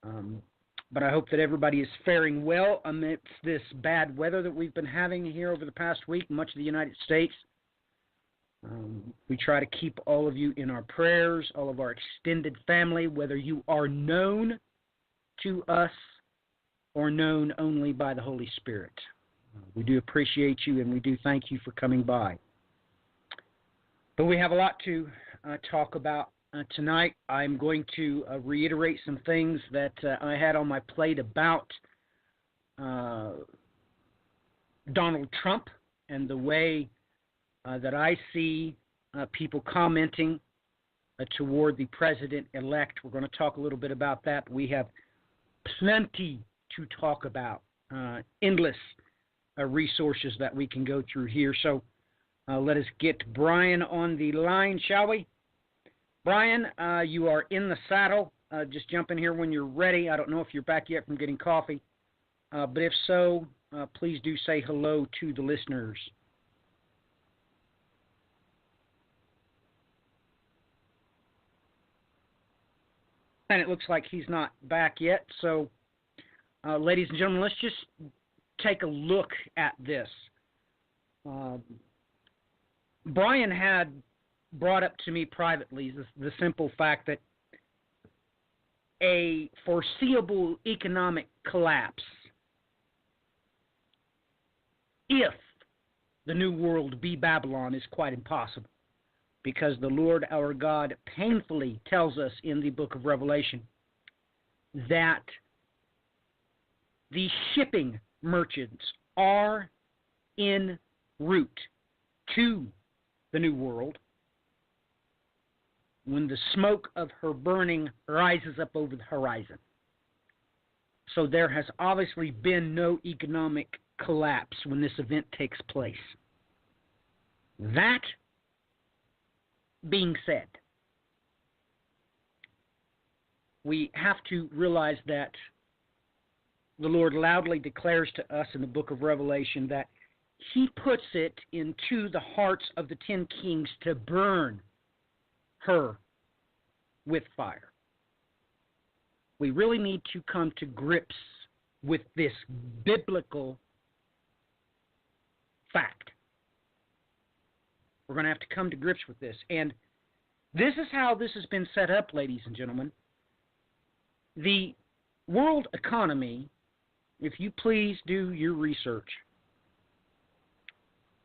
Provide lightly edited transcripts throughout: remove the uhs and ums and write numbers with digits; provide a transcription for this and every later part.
Um, but I hope that everybody is faring well amidst this bad weather that we've been having here over the past week in much of the United States. We try to keep all of you in our prayers, all of our extended family, whether you are known to us or known only by the Holy Spirit. We do appreciate you, and we do thank you for coming by. But we have a lot to talk about tonight. I'm going to reiterate some things that I had on my plate about Donald Trump and the way that I see people commenting toward the president-elect. We're going to talk a little bit about that. We have plenty to talk about, endless resources that we can go through here. So let us get Brian on the line, shall we? Brian, you are in the saddle. Just jump in here when you're ready. I don't know if you're back yet from getting coffee, but if so, please do say hello to the listeners. And it looks like he's not back yet. So, ladies and gentlemen, let's just take a look at this. Brian had brought up to me privately the simple fact that a foreseeable economic collapse, if the new world be Babylon, is quite impossible, because the Lord our God painfully tells us in the book of Revelation that the shipping merchants are en route to the new world when the smoke of her burning rises up over the horizon. So there has obviously been no economic collapse when this event takes place. That being said, we have to realize that the Lord loudly declares to us in the book of Revelation that He puts it into the hearts of the 10 kings to burn her with fire. We really need to come to grips with this biblical fact. We're going to have to come to grips with this. And this is how this has been set up, ladies and gentlemen. The world economy, if you please do your research,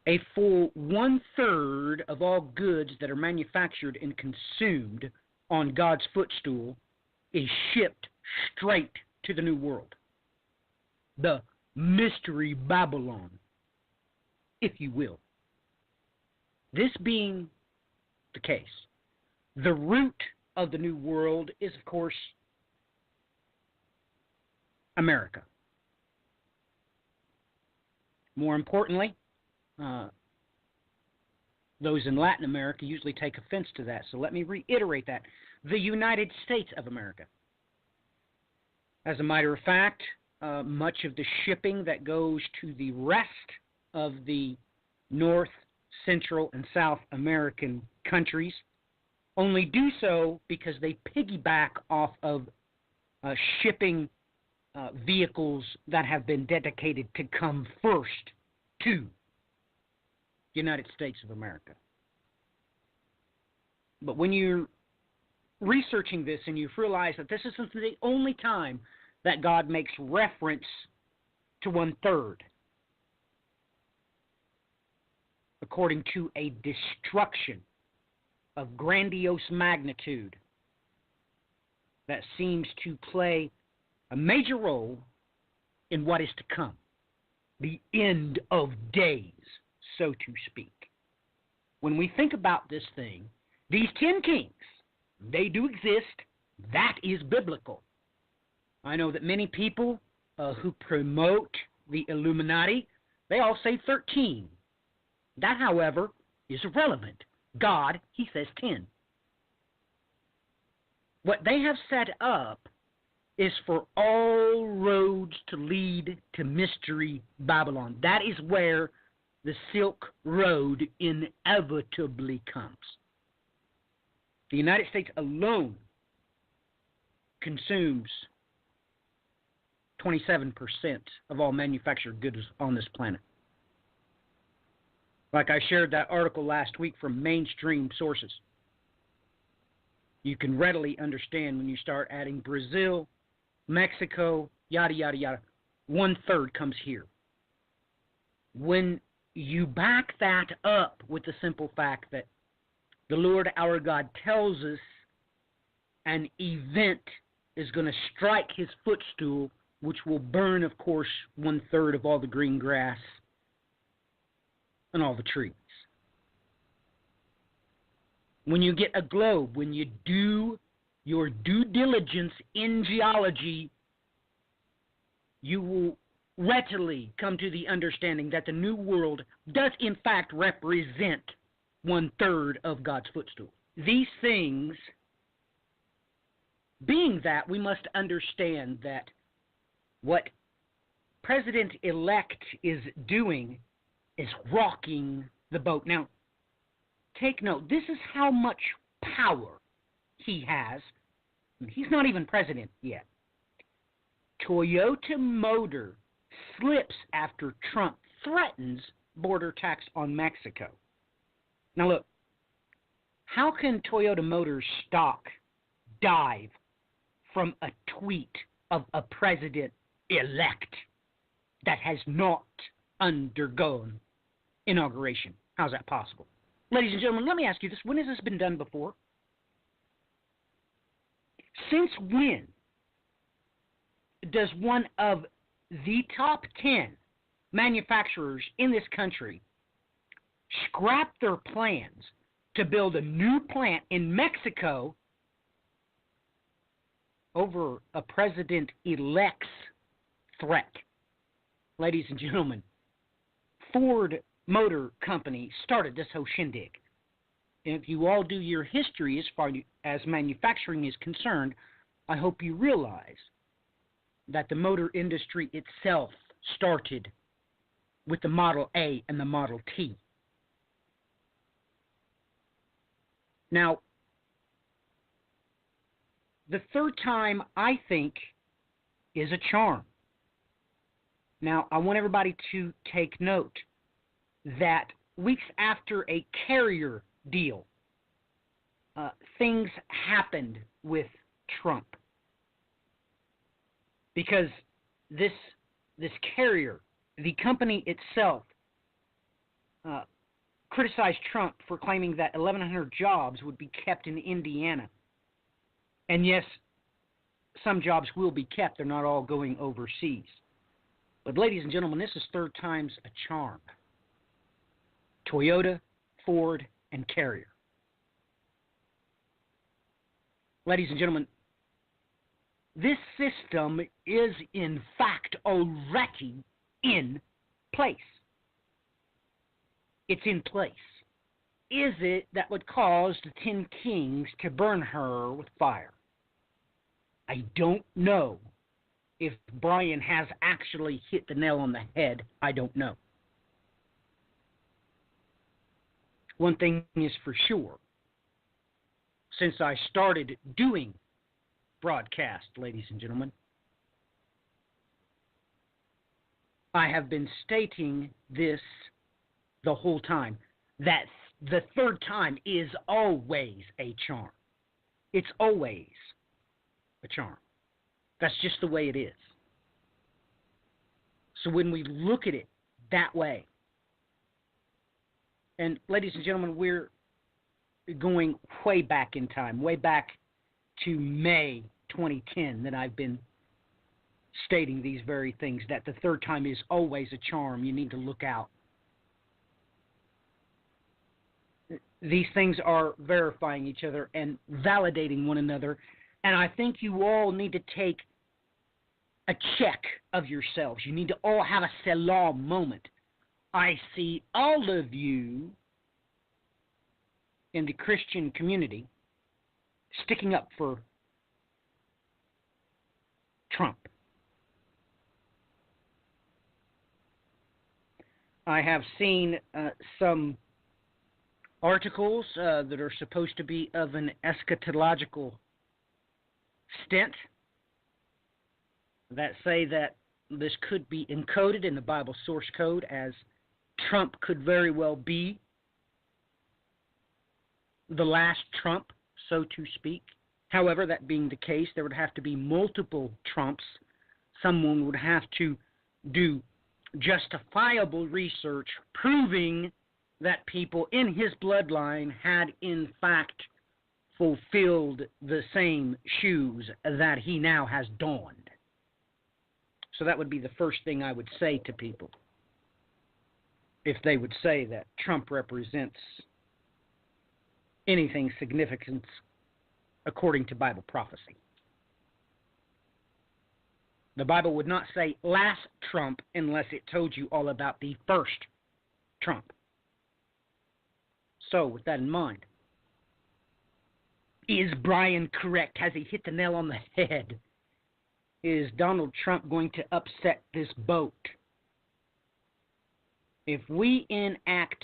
a full 1/3 of all goods that are manufactured and consumed on God's footstool is shipped straight to the new world. The mystery Babylon, if you will. This being the case, the root of the new world is, of course, America. More importantly, those in Latin America usually take offense to that, so let me reiterate that. The United States of America. As a matter of fact, much of the shipping that goes to the rest of the North, Central, and South American countries only do so because they piggyback off of shipping vehicles that have been dedicated to come first to the United States of America. But when you're researching this and you realize that this isn't the only time that God makes reference to 1/3, according to a destruction of grandiose magnitude that seems to play a major role in what is to come, the end of days, so to speak. When we think about this thing, these 10 kings, they do exist. That is biblical. I know that many people who promote the Illuminati, they all say 13. That, however, is irrelevant. God, He says 10. What they have set up is for all roads to lead to Mystery Babylon. That is where the Silk Road inevitably comes. The United States alone consumes 27% of all manufactured goods on this planet. Like I shared that article last week from mainstream sources. You can readily understand when you start adding Brazil, Mexico, yada, yada, yada. 1/3 comes here. When you back that up with the simple fact that the Lord our God tells us an event is going to strike his footstool, which will burn, of course, 1/3 of all the green grass and all the trees. When you get a globe, when you do your due diligence in geology, you will readily come to the understanding that the New World does in fact represent 1/3 of God's footstool. These things, being that, we must understand that what President-elect is doing is rocking the boat. Now, take note, this is how much power he has. He's not even president yet. Toyota Motor slips after Trump threatens border tax on Mexico. Now look, how can Toyota Motors stock dive from a tweet of a president-elect that has not undergone inauguration? How's that possible? Ladies and gentlemen, let me ask you this. When has this been done before? Since when does one of the top 10 manufacturers in this country scrap their plans to build a new plant in Mexico over a president-elect's threat? Ladies and gentlemen, Ford Motor Company started this whole shindig. And if you all do your history as far as manufacturing is concerned, I hope you realize that the motor industry itself started with the Model A and the Model T. Now, the third time, I think, is a charm. Now, I want everybody to take note that weeks after a carrier deal, things happened with Trump. Because this carrier, the company itself, criticized Trump for claiming that 1,100 jobs would be kept in Indiana. And yes, some jobs will be kept. They're not all going overseas. But ladies and gentlemen, this is third time's a charm. Toyota, Ford, and Carrier. Ladies and gentlemen, this system is in fact already in place. It's in place. Is it that would cause the 10 kings to burn her with fire? I don't know. If Brian has actually hit the nail on the head, I don't know. One thing is for sure. Since I started doing broadcast, ladies and gentlemen, I have been stating this the whole time, that the third time is always a charm. It's always a charm. That's just the way it is. So when we look at it that way, and ladies and gentlemen, we're going way back in time, way back to May 2010 that I've been stating these very things, that the third time is always a charm. You need to look out. These things are verifying each other and validating one another, and I think you all need to take a check of yourselves. You need to all have a Selah moment. I see all of you in the Christian community sticking up for Trump. I have seen some articles that are supposed to be of an eschatological stint. that say that this could be encoded in the Bible source code, as Trump could very well be the last Trump, so to speak. However, that being the case, there would have to be multiple Trumps. Someone would have to do justifiable research proving that people in his bloodline had, in fact, fulfilled the same shoes that he now has donned. So that would be the first thing I would say to people if they would say that Trump represents anything significant according to Bible prophecy. The Bible would not say last Trump unless it told you all about the first Trump. So, with that in mind, is Brian correct? Has he hit the nail on the head? Is Donald Trump going to upset this boat? If we enact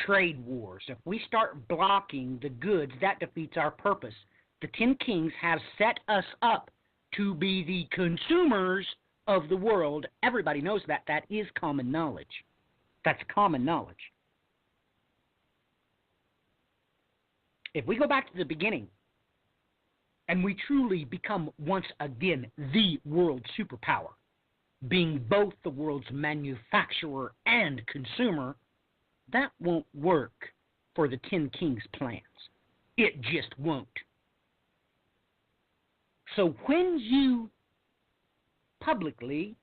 trade wars, if we start blocking the goods, that defeats our purpose. The 10 Kings have set us up to be the consumers of the world. Everybody knows that. That is common knowledge. That's common knowledge. If we go back to the beginning and we truly become once again the world superpower, being both the world's manufacturer and consumer, that won't work for the 10 Kings plans. It just won't. So when you publicly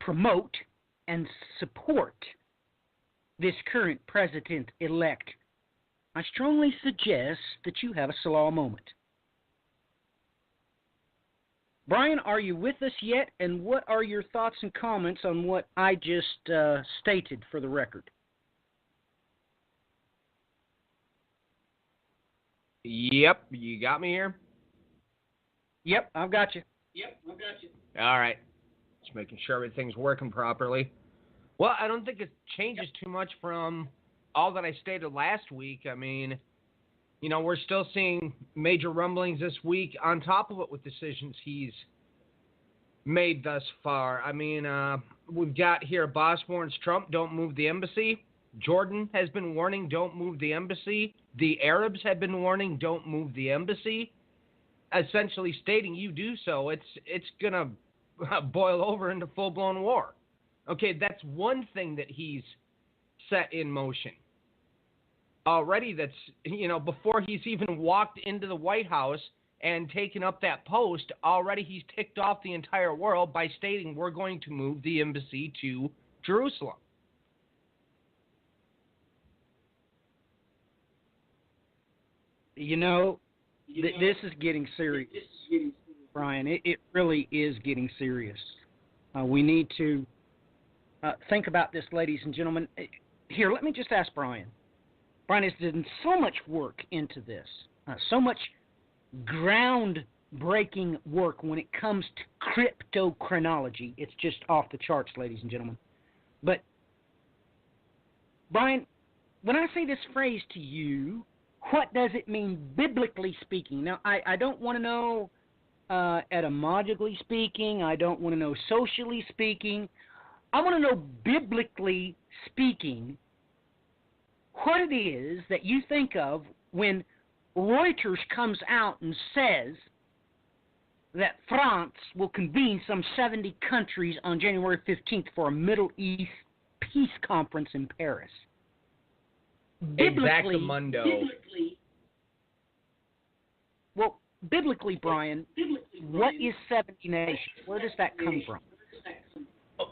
promote and support this current president-elect, I strongly suggest that you have a Salah moment. Brian, are you with us yet? And what are your thoughts and comments on what I just stated for the record? Yep, you got me here? Yep, I've got you. All right. Just making sure everything's working properly. Well, I don't think it changes too much from all that I stated last week. I mean, you know, we're still seeing major rumblings this week on top of it with decisions he's made thus far. I mean, we've got here Boss warns Trump, don't move the embassy. Jordan has been warning, don't move the embassy. The Arabs have been warning, don't move the embassy. Essentially stating, you do so, it's going to boil over into full-blown war. Okay, that's one thing that he's set in motion. Already that's, you know, before he's even walked into the White House and taken up that post, already he's ticked off the entire world by stating we're going to move the embassy to Jerusalem. You know, this is getting serious, Brian. It really is getting serious. We need to think about this, ladies and gentlemen. Here, let me just ask Brian. Brian has done so much work into this, so much groundbreaking work when it comes to cryptochronology. It's just off the charts, ladies and gentlemen. But, Brian, when I say this phrase to you, what does it mean biblically speaking? Now, I don't want to know etymologically speaking. I don't want to know socially speaking. I want to know biblically speaking what it is that you think of when Reuters comes out and says that France will convene some 70 countries on January 15th for a Middle East peace conference in Paris. Exactamundo. Biblically, Brian, what is 70 nations? Where does that come from?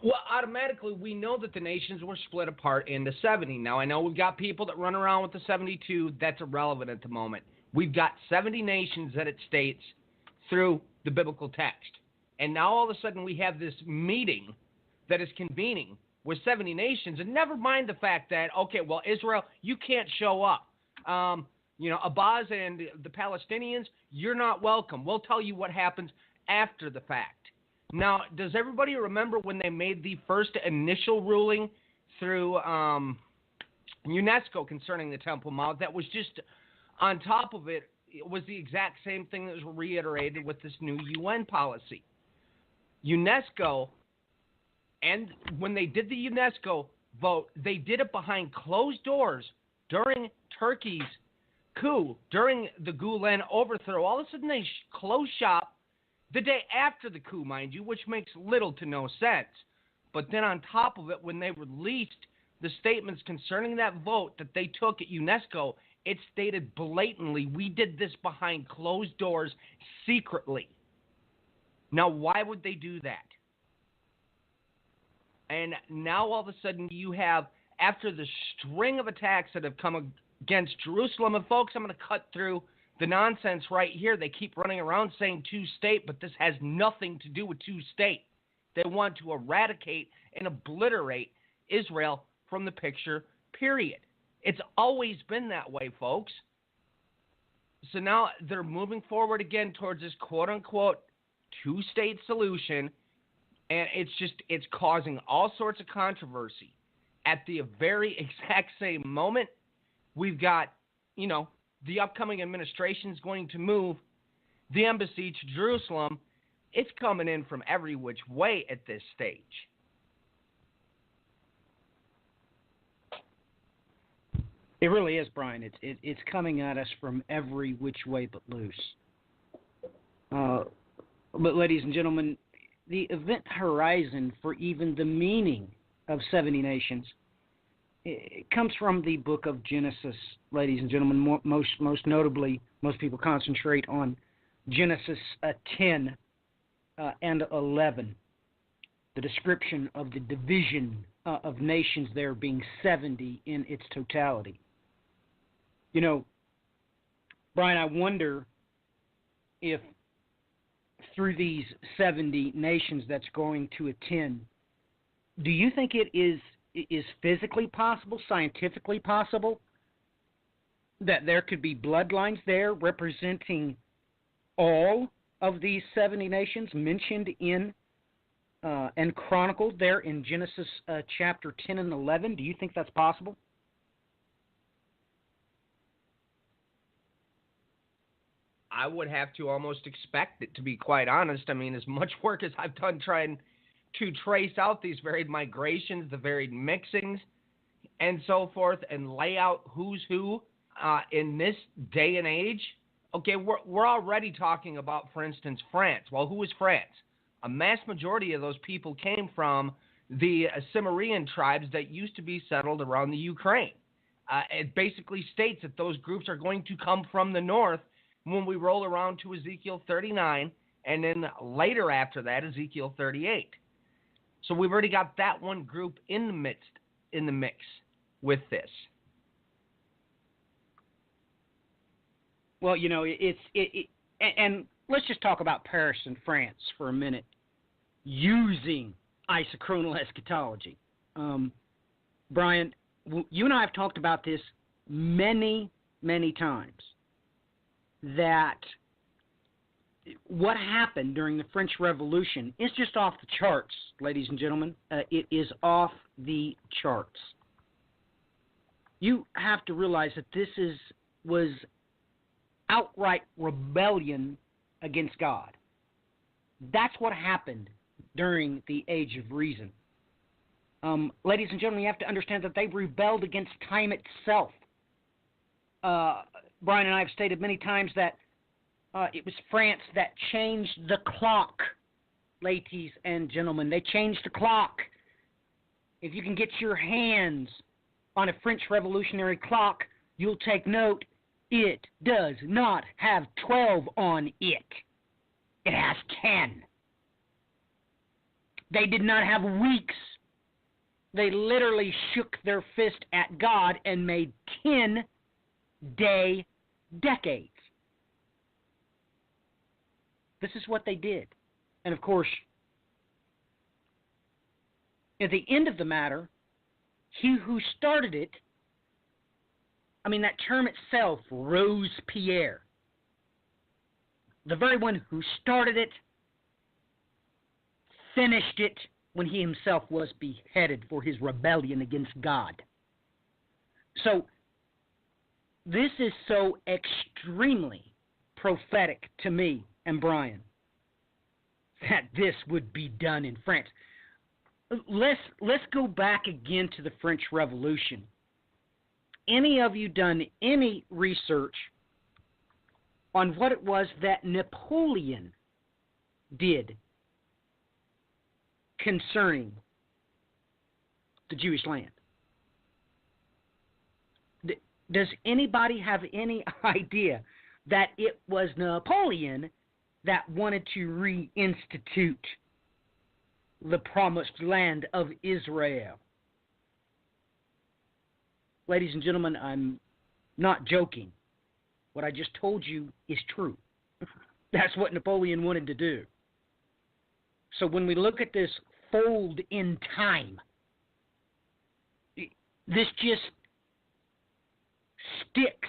Well, automatically, we know that the nations were split apart into 70. Now, I know we've got people that run around with the 72. That's irrelevant at the moment. We've got 70 nations that it states through the biblical text. And now, all of a sudden, we have this meeting that is convening with 70 nations. And never mind the fact that, okay, well, Israel, you can't show up. Abbas and the Palestinians, you're not welcome. We'll tell you what happens after the fact. Now, does everybody remember when they made the first initial ruling through UNESCO concerning the Temple Mount that was just on top of it, was the exact same thing that was reiterated with this new UN policy. UNESCO, and when they did the UNESCO vote, they did it behind closed doors during Turkey's coup, during the Gulen overthrow. All of a sudden, they closed shop the day after the coup, mind you, which makes little to no sense. But then on top of it, when they released the statements concerning that vote that they took at UNESCO, it stated blatantly, we did this behind closed doors secretly. Now, why would they do that? And now all of a sudden you have, after the string of attacks that have come against Jerusalem, and folks, I'm going to cut through the nonsense right here. They keep running around saying two-state, but this has nothing to do with two-state. They want to eradicate and obliterate Israel from the picture, period. It's always been that way, folks. So now they're moving forward again towards this quote-unquote two-state solution, and it's causing all sorts of controversy. At the very exact same moment, we've got, the upcoming administration is going to move the embassy to Jerusalem. It's coming in from every which way at this stage. It really is, Brian. It's coming at us from every which way but loose. But ladies and gentlemen, the event horizon for even the meaning of 70 nations, it comes from the book of Genesis, ladies and gentlemen. Most notably, most people concentrate on Genesis 10 and 11, the description of the division of nations there being 70 in its totality. Brian, I wonder if through these 70 nations that's going to attend, do you think it is physically possible, scientifically possible, that there could be bloodlines there representing all of these 70 nations mentioned in and chronicled there in Genesis chapter 10 and 11? Do you think that's possible? I would have to almost expect it, to be quite honest. I mean, as much work as I've done trying to trace out these varied migrations, the varied mixings, and so forth, and lay out who's who in this day and age. Okay, we're already talking about, for instance, France. Well, who is France? A mass majority of those people came from the Cimmerian tribes that used to be settled around the Ukraine. It basically states that those groups are going to come from the north when we roll around to Ezekiel 39, and then later after that, Ezekiel 38. So we've already got that one group in the mix with this. Well, and let's just talk about Paris and France for a minute, using isochronal eschatology. Brian, you and I have talked about this many, many times, that what happened during the French Revolution is just off the charts, ladies and gentlemen. It is off the charts. You have to realize that this was outright rebellion against God. That's what happened during the Age of Reason. Ladies and gentlemen, you have to understand that they rebelled against time itself. Brian and I have stated many times that it was France that changed the clock, ladies and gentlemen. They changed the clock. If you can get your hands on a French revolutionary clock, you'll take note, it does not have 12 on it. It has 10. They did not have weeks. They literally shook their fist at God and made 10-day decades. This is what they did. And of course, at the end of the matter, he who started it, that term itself, Robespierre, the very one who started it, finished it when he himself was beheaded for his rebellion against God. So, this is so extremely prophetic to me and Brian that this would be done in France. Let's go back again to the French Revolution. Any of you done any research on what it was that Napoleon did concerning the Jewish land? Does anybody have any idea that it was Napoleon that wanted to reinstitute the promised land of Israel? Ladies and gentlemen, I'm not joking. What I just told you is true. That's what Napoleon wanted to do. So when we look at this fold in time, this just sticks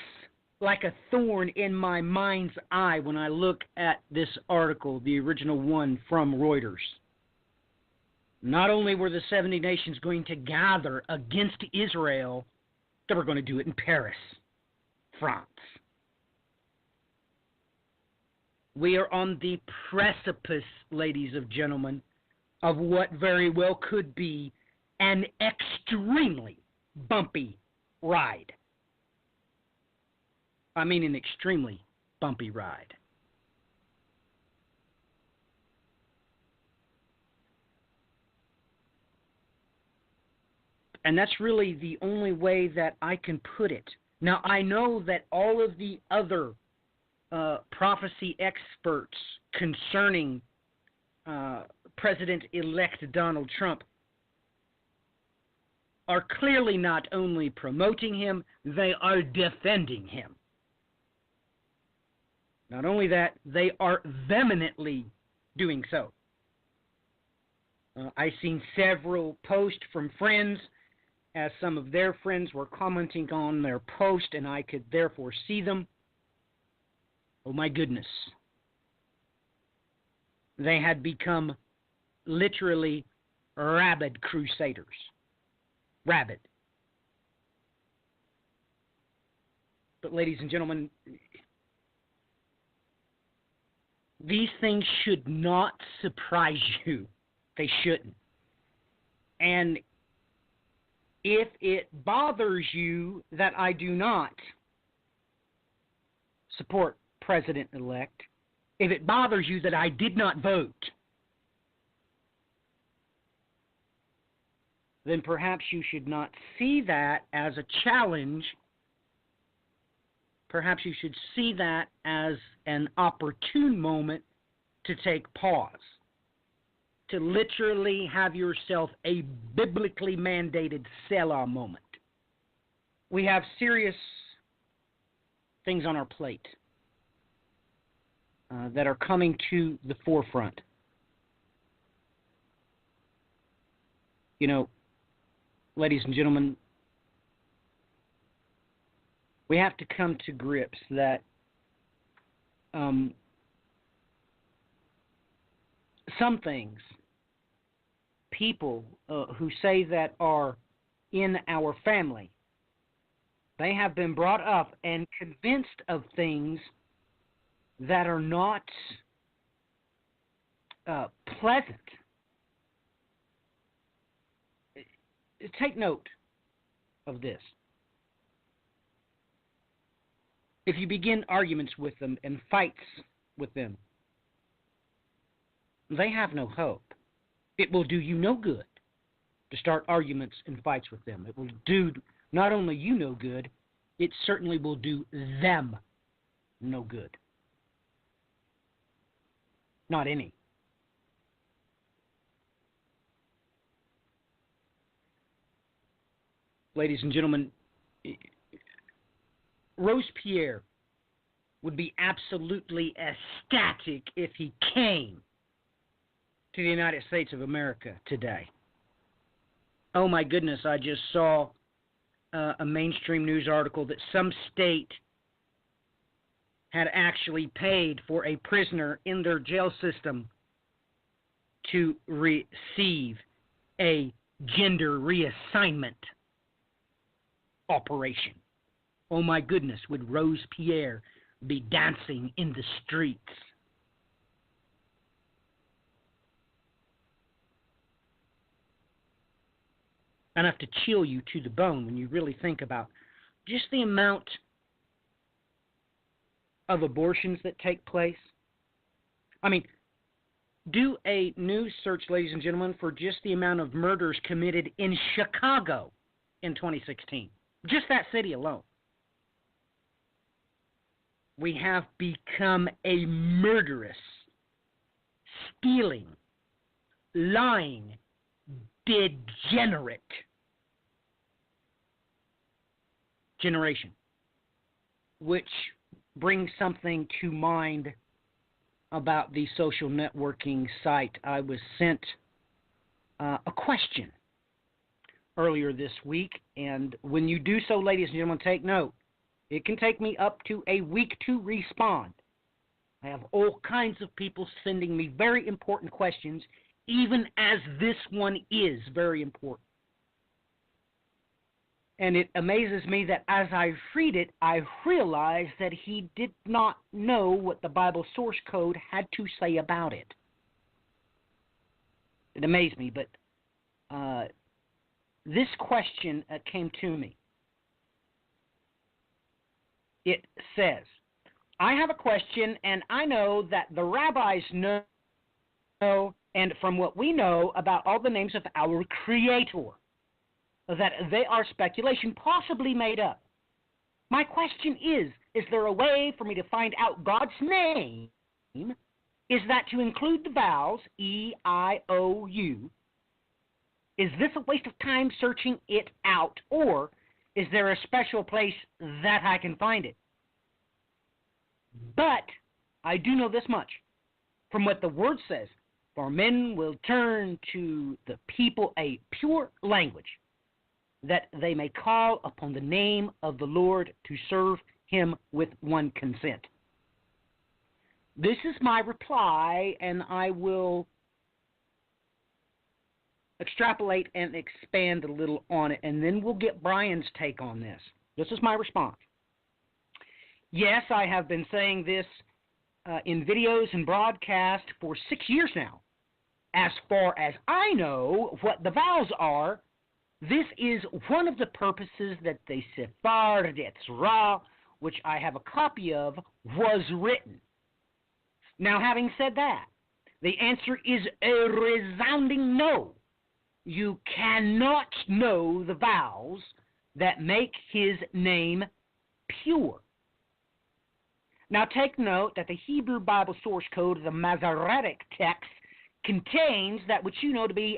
like a thorn in my mind's eye when I look at this article, the original one from Reuters. Not only were the 70 nations going to gather against Israel, they were going to do it in Paris, France. We are on the precipice, ladies and gentlemen, of what very well could be an extremely bumpy ride. I mean an extremely bumpy ride. And that's really the only way that I can put it. Now, I know that all of the other prophecy experts concerning President-elect Donald Trump are clearly not only promoting him, they are defending him. Not only that, they are vehemently doing so. I've seen several posts from friends as some of their friends were commenting on their post, and I could therefore see them. Oh my goodness. They had become literally rabid crusaders. Rabid. But ladies and gentlemen, these things should not surprise you. They shouldn't. And if it bothers you that I do not support President-elect, if it bothers you that I did not vote, then perhaps you should not see that as a challenge. Perhaps you should see that as an opportune moment to take pause, to literally have yourself a biblically mandated Selah moment. We have serious things on our plate that are coming to the forefront. You know, ladies and gentlemen, we have to come to grips that some things, people who say that are in our family, they have been brought up and convinced of things that are not pleasant. Take note of this. If you begin arguments with them and fights with them, they have no hope. It will do you no good to start arguments and fights with them. It will do not only you no good, it certainly will do them no good. Not any. Ladies and gentlemen, Robespierre would be absolutely ecstatic if he came to the United States of America today. Oh my goodness, I just saw a mainstream news article that some state had actually paid for a prisoner in their jail system to receive a gender reassignment operation. Oh my goodness, would Robespierre be dancing in the streets. Enough to chill you to the bone when you really think about just the amount of abortions that take place. I mean, do a news search, ladies and gentlemen, for just the amount of murders committed in Chicago in 2016. Just that city alone. We have become a murderous, stealing, lying, degenerate generation, which brings something to mind about the social networking site. I was sent a question earlier this week, and when you do so, ladies and gentlemen, take note. It can take me up to a week to respond. I have all kinds of people sending me very important questions, even as this one is very important. And it amazes me that as I read it, I realize that he did not know what the Bible source code had to say about it. It amazed me, but this question came to me. It says, I have a question, and I know that the rabbis know, and from what we know about all the names of our Creator, that they are speculation, possibly made up. My question is there a way for me to find out God's name? Is that to include the vowels, E-I-O-U? Is this a waste of time searching it out, or is there a special place that I can find it? But I do know this much. From what the Word says, for men will turn to the people a pure language, that they may call upon the name of the Lord to serve him with one consent. This is my reply, and I will extrapolate and expand a little on it, and then we'll get Brian's take on this. This is my response. Yes, I have been saying this in videos and broadcasts for 6 years now. As far as I know what the vowels are, this is one of the purposes that the Sefer Yetzirah, which I have a copy of, was written. Now, having said that, the answer is a resounding no. You cannot know the vowels that make his name pure. Now, take note that the Hebrew Bible source code of the Masoretic text contains that which you know to be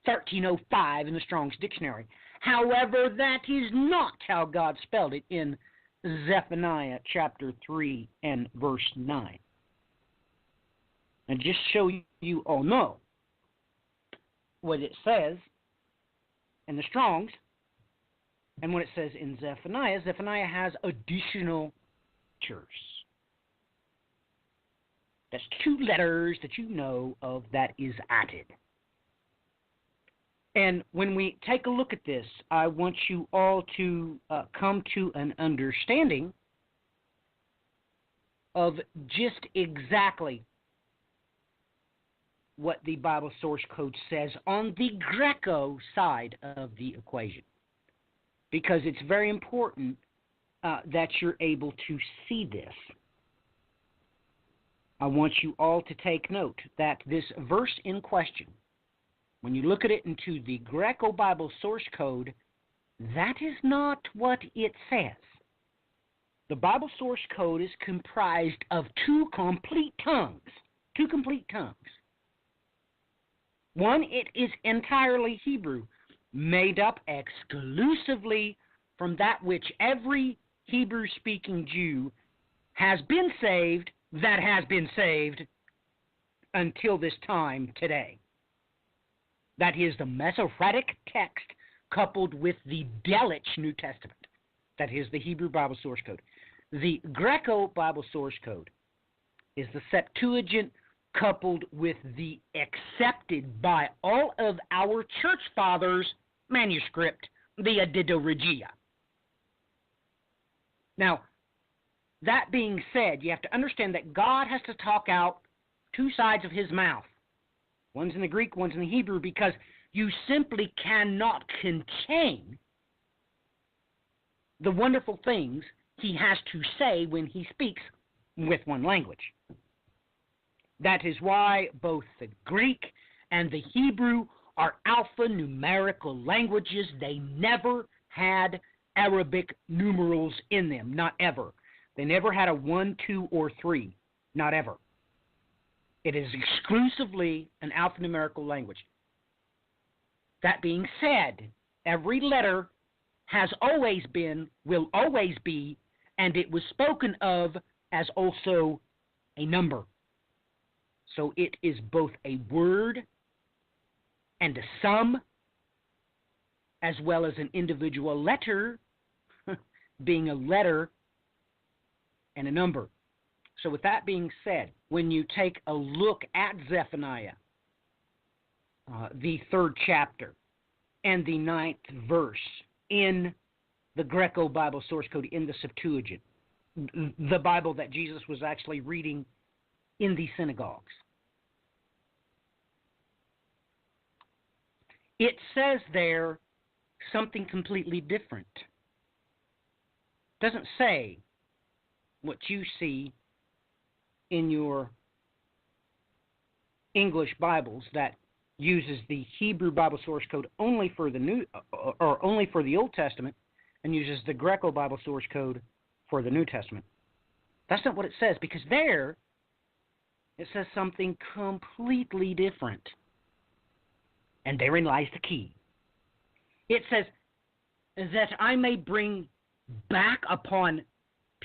H1305 in the Strong's Dictionary. However, that is not how God spelled it in Zephaniah chapter 3 and verse 9. And just so you all know what it says in the Strong's and what it says in Zephaniah, Zephaniah has additional letters. That's 2 letters that you know of that is added. And when we take a look at this, I want you all to come to an understanding of just exactly what the Bible source code says on the Greco side of the equation. Because it's very important that you're able to see this. I want you all to take note that this verse in question, when you look at it into the Greco Bible source code, that is not what it says. The Bible source code is comprised of 2 complete tongues. 2 complete tongues. One, it is entirely Hebrew, made up exclusively from that which every Hebrew-speaking Jew has been saved, that has been saved until this time today. That is the Masoretic text coupled with the Delitzsch New Testament. That is the Hebrew Bible source code. The Greco Bible source code is the Septuagint coupled with the accepted by all of our church fathers manuscript, the Edita Regia. Now, that being said, you have to understand that God has to talk out two sides of his mouth. One's in the Greek, one's in the Hebrew, because you simply cannot contain the wonderful things he has to say when he speaks with one language. That is why both the Greek and the Hebrew are alphanumerical languages. They never had Arabic numerals in them, not ever. They never had a 1, 2, or 3, not ever. It is exclusively an alphanumerical language. That being said, every letter has always been, will always be, and it was spoken of as also a number. So it is both a word and a sum, as well as an individual letter, being a letter and a number. So with that being said, when you take a look at Zephaniah, the 3rd chapter and the 9th verse in the Greco Bible source code, in the Septuagint, the Bible that Jesus was actually reading in the synagogues, it says there something completely different. It doesn't say what you see in your English Bibles that uses the Hebrew Bible source code only for the New, or only for the Old Testament, and uses the Greco Bible source code for the New Testament. That's not what it says, because there it says something completely different. And therein lies the key. It says that I may bring back upon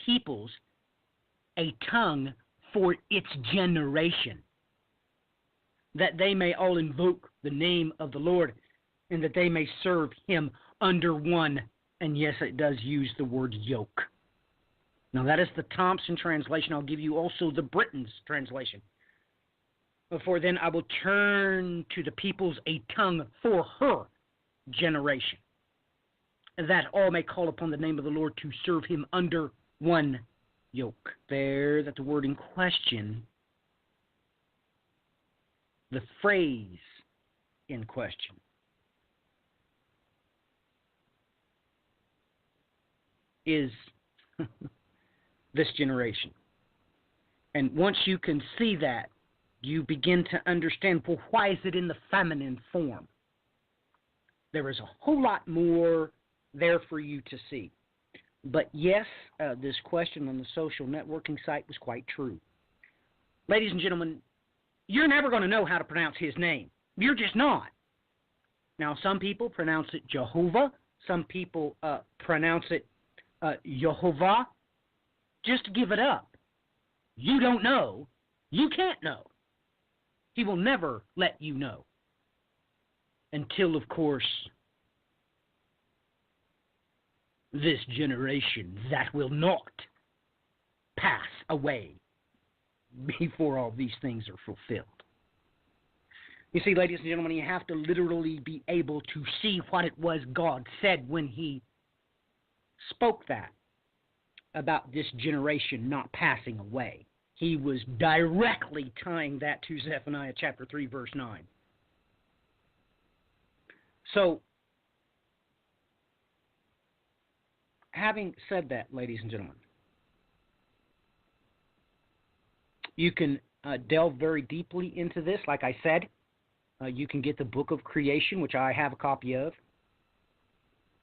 peoples a tongue for its generation, that they may all invoke the name of the Lord, and that they may serve him under one. And yes, it does use the word yoke. Now that is the Thompson translation. I'll give you also the Britain's translation. Before then, I will turn to the peoples a tongue for her generation, that all may call upon the name of the Lord to serve him under one yoke. There, that the word in question, the phrase in question, is this generation. And once you can see that, you begin to understand, well, why is it in the feminine form? There is a whole lot more there for you to see. But yes, this question on the social networking site was quite true. Ladies and gentlemen, you're never going to know how to pronounce his name. You're just not. Now, some people pronounce it Jehovah. Some people pronounce it Yehovah. Just give it up. You don't know. You can't know. He will never let you know. Until, of course, this generation that will not pass away before all these things are fulfilled. You see, ladies and gentlemen, you have to literally be able to see what it was God said when he spoke that about this generation not passing away. He was directly tying that to Zephaniah chapter 3, verse 9. So, having said that, ladies and gentlemen, you can delve very deeply into this. Like I said, you can get the Book of Creation, which I have a copy of,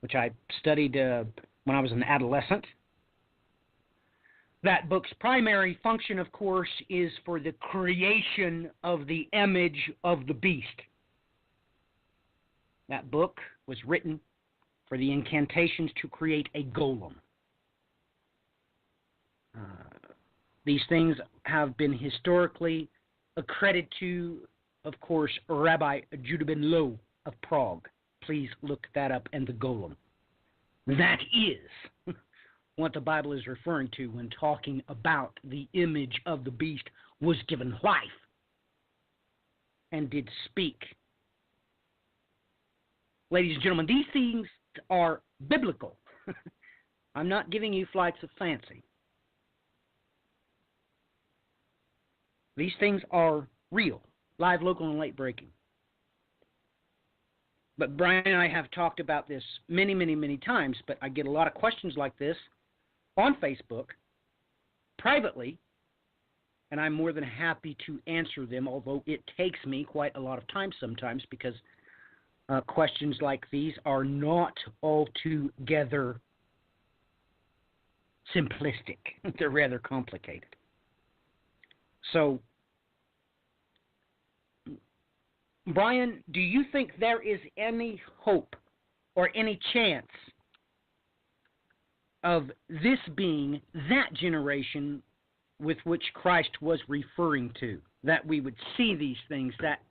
which I studied when I was an adolescent. That book's primary function, of course, is for the creation of the image of the beast. That book was written for the incantations to create a golem. These things have been historically accredited to, of course, Rabbi Judah ben Low of Prague. Please look that up, and the golem. That is what the Bible is referring to when talking about the image of the beast was given life and did speak. Ladies and gentlemen, these things are biblical. I'm not giving you flights of fancy. These things are real, live, local, and late breaking. But Brian and I have talked about this many, many, many times, but I get a lot of questions like this on Facebook, privately, and I'm more than happy to answer them, although it takes me quite a lot of time sometimes because questions like these are not altogether simplistic. They're rather complicated. So, Brian, do you think there is any hope or any chance of this being that generation with which Christ was referring to, that we would see these things, that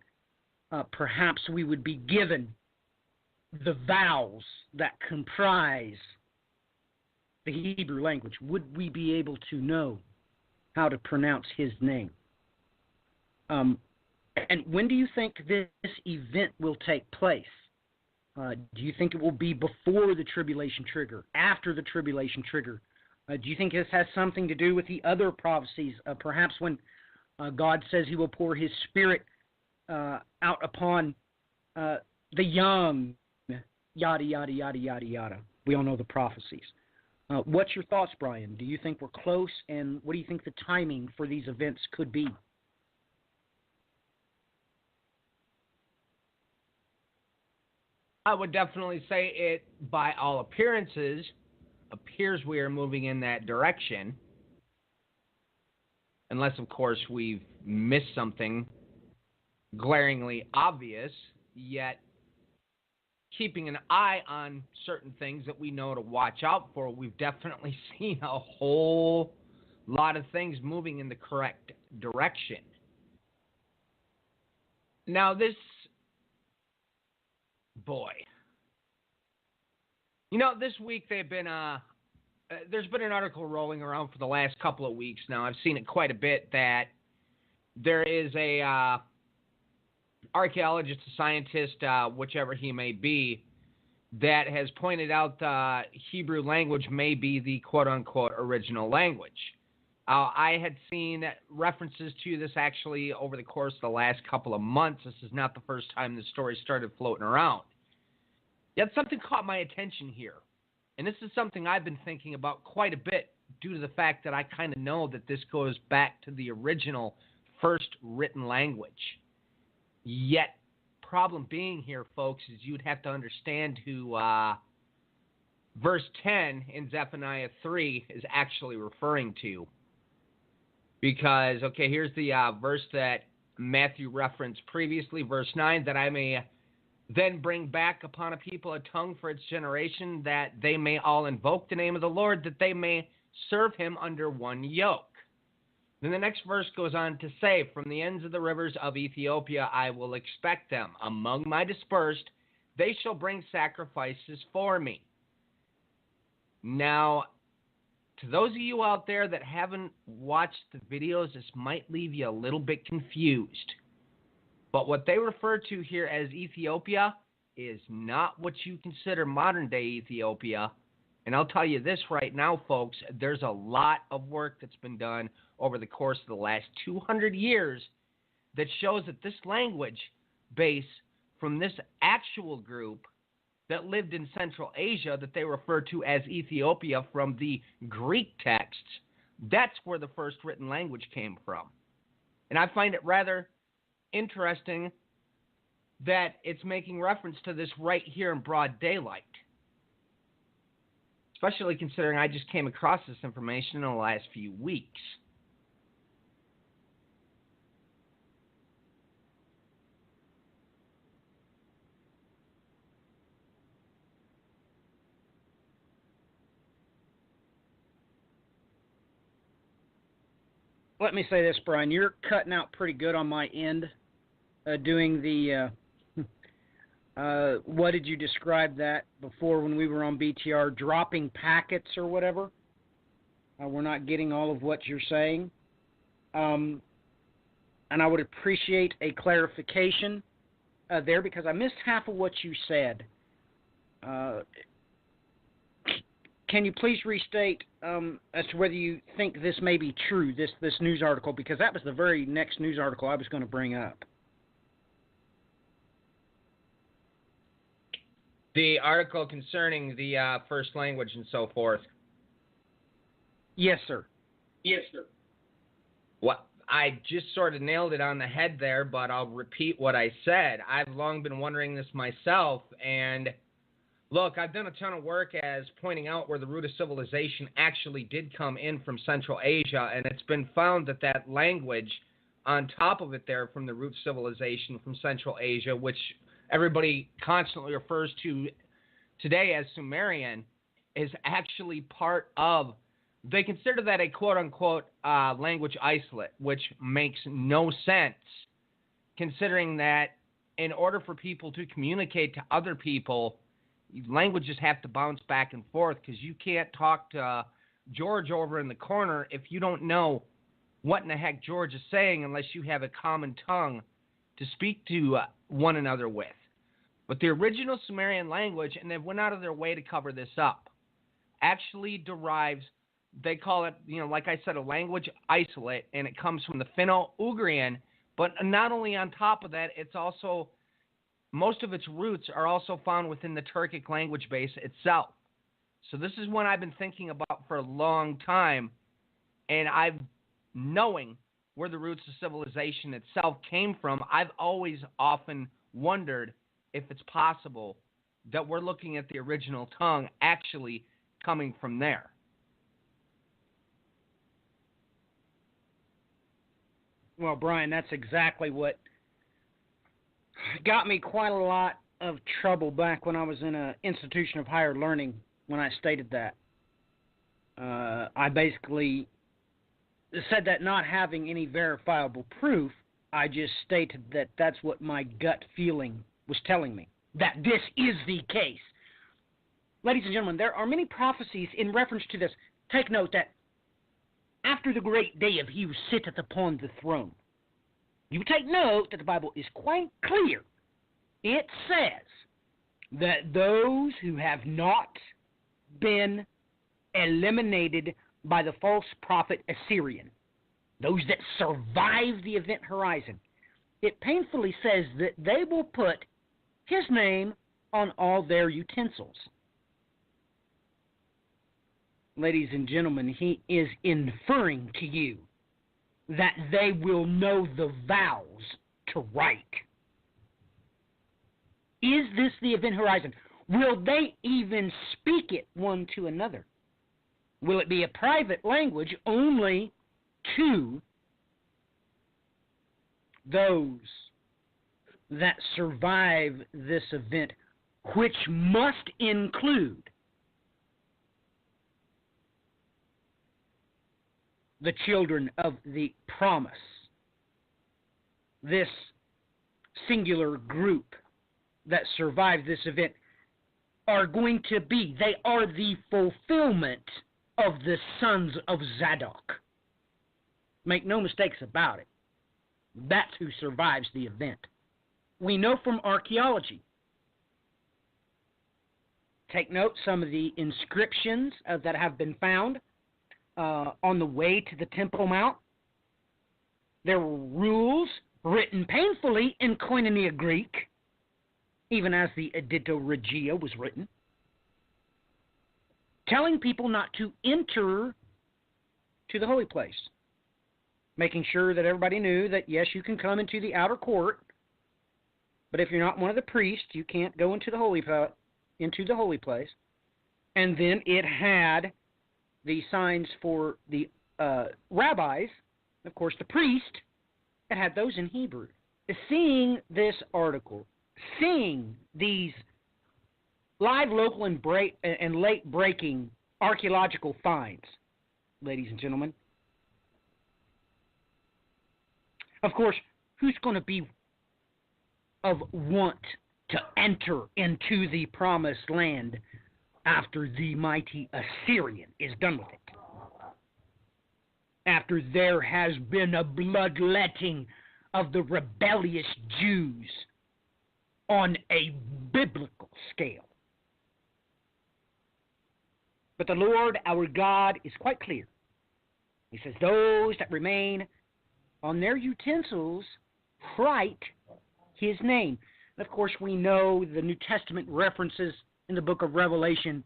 perhaps we would be given the vowels that comprise the Hebrew language? Would we be able to know how to pronounce his name? And when do you think this event will take place? Do you think it will be before the tribulation trigger, after the tribulation trigger? Do you think this has something to do with the other prophecies, perhaps when God says he will pour his spirit out upon the young, yada, yada, yada, yada, yada. We all know the prophecies. What's your thoughts, Brian? Do you think we're close, and what do you think the timing for these events could be? I would definitely say it, by all appearances, appears we are moving in that direction. Unless, of course, we've missed something glaringly obvious, yet keeping an eye on certain things that we know to watch out for. We've definitely seen a whole lot of things moving in the correct direction. Now, this, boy, this week there's been an article rolling around for the last couple of weeks now. I've seen it quite a bit, that there is a archaeologist, a scientist, whichever he may be, that has pointed out the Hebrew language may be the quote-unquote original language. I had seen references to this actually over the course of the last couple of months. This is not the first time this story started floating around. Yet something caught my attention here. And this is something I've been thinking about quite a bit due to the fact that I kind of know that this goes back to the original first written language. Yet, problem being here, folks, is you'd have to understand who verse 10 in Zephaniah 3 is actually referring to. Because, okay, here's the verse that Matthew referenced previously, verse 9, that I may then bring back upon a people a tongue for its generation, that they may all invoke the name of the Lord, that they may serve him under one yoke. Then the next verse goes on to say, from the ends of the rivers of Ethiopia I will expect them. Among my dispersed, they shall bring sacrifices for me. Now, to those of you out there that haven't watched the videos, this might leave you a little bit confused. But what they refer to here as Ethiopia is not what you consider modern-day Ethiopia. And I'll tell you this right now, folks, there's a lot of work that's been done over the course of the last 200 years that shows that this language base from this actual group that lived in Central Asia that they refer to as Ethiopia from the Greek texts, that's where the first written language came from. And I find it rather interesting that it's making reference to this right here in broad daylight. Especially considering I just came across this information in the last few weeks. Let me say this, Brian. You're cutting out pretty good on my end, doing the, what did you describe that before when we were on BTR, dropping packets or whatever? We're not getting all of what you're saying. And I would appreciate a clarification there because I missed half of what you said. can you please restate as to whether you think this may be true, this news article, because that was the very next news article I was going to bring up. The article concerning the first language and so forth. Yes, sir. Yes, sir. What I just sort of nailed it on the head there, but I'll repeat what I said. I've long been wondering this myself, and look, I've done a ton of work as pointing out where the root of civilization actually did come in from Central Asia, and it's been found that that language on top of it there from the root civilization from Central Asia, which everybody constantly refers to today as Sumerian, is actually part of, they consider that a quote-unquote language isolate, which makes no sense considering that in order for people to communicate to other people, languages have to bounce back and forth because you can't talk to George over in the corner if you don't know what in the heck George is saying unless you have a common tongue to speak to one another with. But the original Sumerian language, and they went out of their way to cover this up, actually derives, they call it, like I said, a language isolate, and it comes from the Finno-Ugrian. But not only on top of that, it's also, most of its roots are also found within the Turkic language base itself. So this is one I've been thinking about for a long time, and knowing where the roots of civilization itself came from, I've always often wondered if it's possible that we're looking at the original tongue actually coming from there. Well, Brian, that's exactly what got me quite a lot of trouble back when I was in an institution of higher learning when I stated that. I basically said that not having any verifiable proof, I just stated that that's what my gut feeling was telling me, that this is the case. Ladies and gentlemen, there are many prophecies in reference to this. Take note that after the great day of he who sitteth upon the throne, you take note that the Bible is quite clear. It says that those who have not been eliminated by the false prophet Assyrian, those that survive the event horizon, it painfully says that they will put his name on all their utensils. Ladies and gentlemen, he is inferring to you that they will know the vows to write. Is this the event horizon? Will they even speak it one to another? Will it be a private language only to those that survive this event, which must include the children of the promise, this singular group that survived this event are going to be, they are the fulfillment of the sons of Zadok. Make no mistakes about it. That's who survives the event. We know from archaeology. Take note, some of the inscriptions that have been found on the way to the Temple Mount. There were rules written painfully in Koinonia Greek, even as the Editto Regia was written, telling people not to enter to the holy place, making sure that everybody knew that, yes, you can come into the outer court, but if you're not one of the priests, you can't go into the holy place. And then it had the signs for the rabbis, of course, the priest, it had those in Hebrew. Seeing this article, seeing these live, local, and late-breaking archaeological finds, ladies and gentlemen, of course, who's going to be of want to enter into the promised land after the mighty Assyrian is done with it? After there has been a bloodletting of the rebellious Jews on a biblical scale. But the Lord our God is quite clear. He says, those that remain on their utensils write his name. And of course, we know the New Testament references in the book of Revelation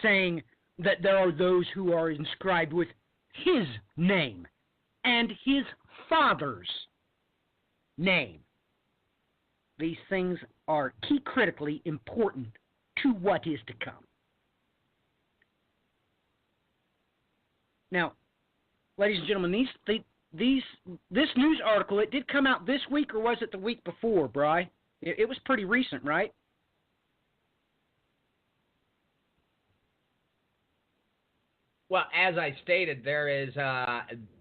saying that there are those who are inscribed with his name and his Father's name. These things are key critically important to what is to come. Now, ladies and gentlemen, this news article, it did come out this week, or was it the week before, Bri? It was pretty recent, right? Well, as I stated, there is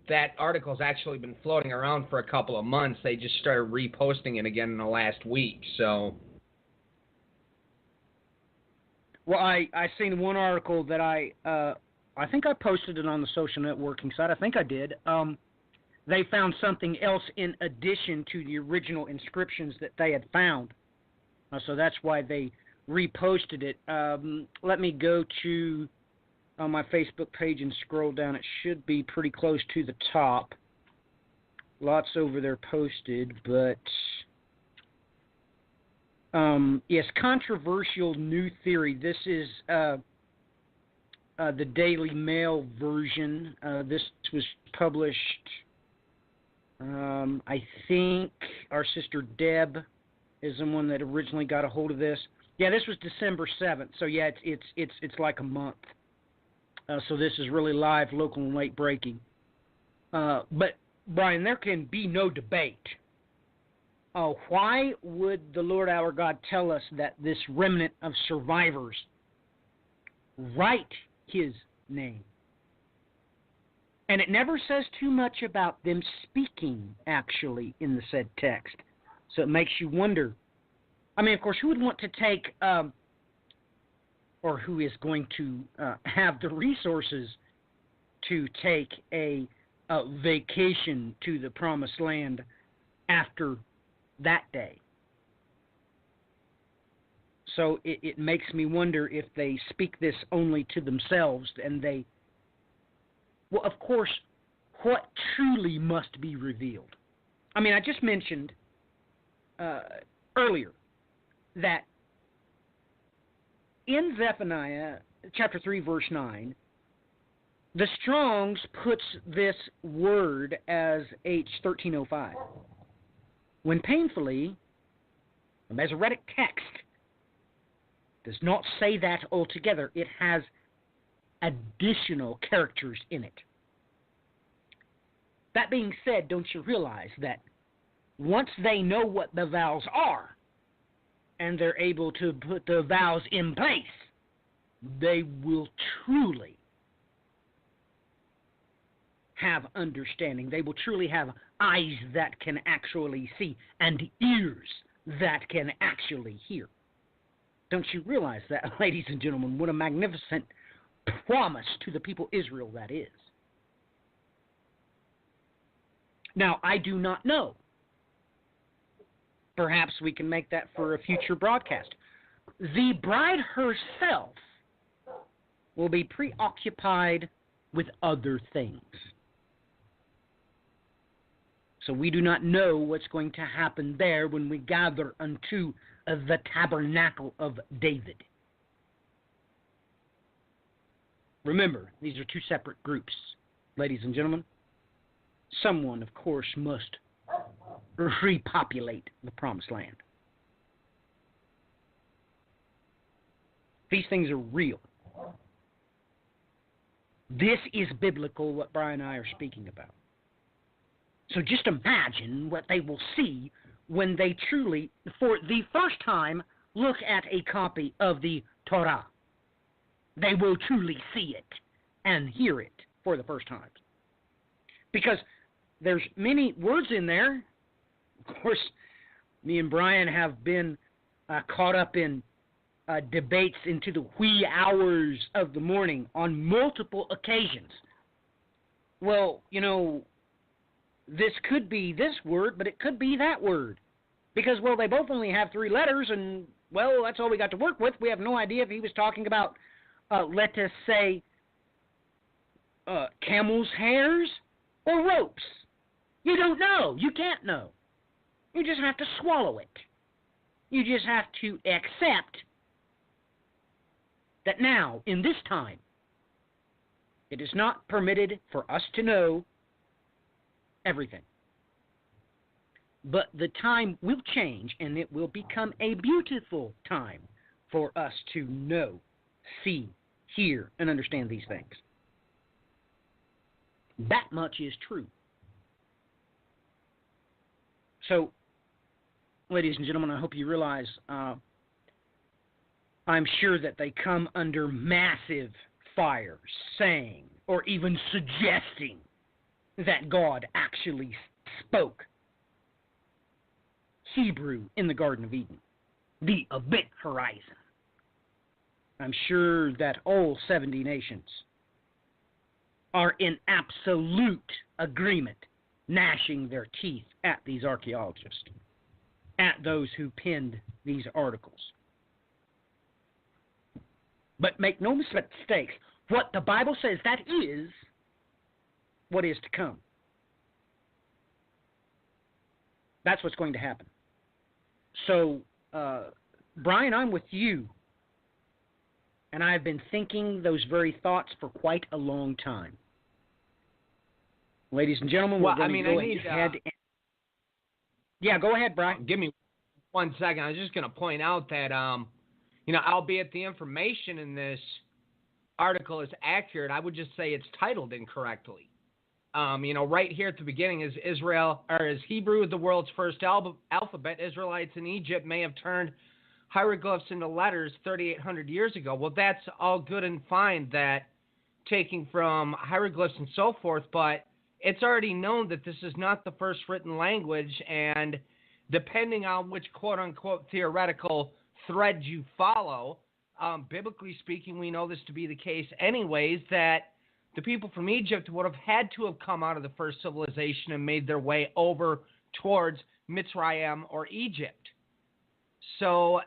that article's actually been floating around for a couple of months. They just started reposting it again in the last week, so. Well, I seen one article that I think I posted it on the social networking site. I think I did. They found something else in addition to the original inscriptions that they had found. So that's why they reposted it. Let me go to my Facebook page and scroll down. It should be pretty close to the top. Lots over there posted, but yes, controversial new theory. This is the Daily Mail version. This was published, I think our sister Deb is the one that originally got a hold of this. Yeah, this was December 7th. So yeah, it's like a month. So this is really live, local, and late breaking. But Brian, there can be no debate. Why would the Lord our God tell us that this remnant of survivors write his name? And it never says too much about them speaking, actually, in the said text. So it makes you wonder. I mean, of course, who would want to take, or who is going to have the resources to take a vacation to the Promised Land after that day? So it makes me wonder if they speak this only to themselves, and they, well, of course, what truly must be revealed. I mean, I just mentioned earlier that in Zephaniah chapter 3, verse 9, the Strong's puts this word as H1305. When painfully, the Masoretic text does not say that altogether. It has additional characters in it. That being said, don't you realize that once they know what the vowels are, and they're able to put the vowels in place, they will truly have understanding. They will truly have eyes that can actually see and ears that can actually hear. Don't you realize that, ladies and gentlemen? What a magnificent promise to the people Israel that is. Now, I do not know. Perhaps we can make that for a future broadcast. The bride herself will be preoccupied with other things. So we do not know what's going to happen there when we gather unto the tabernacle of David. Remember, these are two separate groups, ladies and gentlemen. Someone, of course, must repopulate the Promised Land. These things are real. This is biblical, what Brian and I are speaking about. So just imagine what they will see when they truly, for the first time, look at a copy of the Torah. They will truly see it and hear it for the first time. Because there's many words in there. Of course, me and Brian have been caught up in debates into the wee hours of the morning on multiple occasions. Well, you know, this could be this word, but it could be that word. Because, well, they both only have 3 letters, and, well, that's all we got to work with. We have no idea if he was talking about let us say, camel's hairs or ropes? You don't know. You can't know. You just have to swallow it. You just have to accept that now, in this time, it is not permitted for us to know everything. But the time will change, and it will become a beautiful time for us to know, see, hear, and understand these things. That much is true. So, ladies and gentlemen, I hope you realize I'm sure that they come under massive fire saying or even suggesting that God actually spoke Hebrew in the Garden of Eden, the event horizon. I'm sure that all 70 nations are in absolute agreement, gnashing their teeth at these archaeologists, at those who penned these articles. But make no mistake, what the Bible says, that is what is to come. That's what's going to happen. So, Brian, I'm with you. And I've been thinking those very thoughts for quite a long time. Ladies and gentlemen, we're going to go ahead. Yeah, go ahead, Brian. Give me 1 second. I was just going to point out that, albeit the information in this article is accurate, I would just say it's titled incorrectly. Right here at the beginning is Hebrew the world's first alphabet. Israelites in Egypt may have turned hieroglyphs into letters 3,800 years ago. Well, that's all good and fine, that taking from hieroglyphs and so forth, but it's already known that this is not the first written language, and depending on which quote-unquote theoretical thread you follow, biblically speaking, we know this to be the case anyways, that the people from Egypt would have had to have come out of the first civilization and made their way over towards Mitzrayim or Egypt. So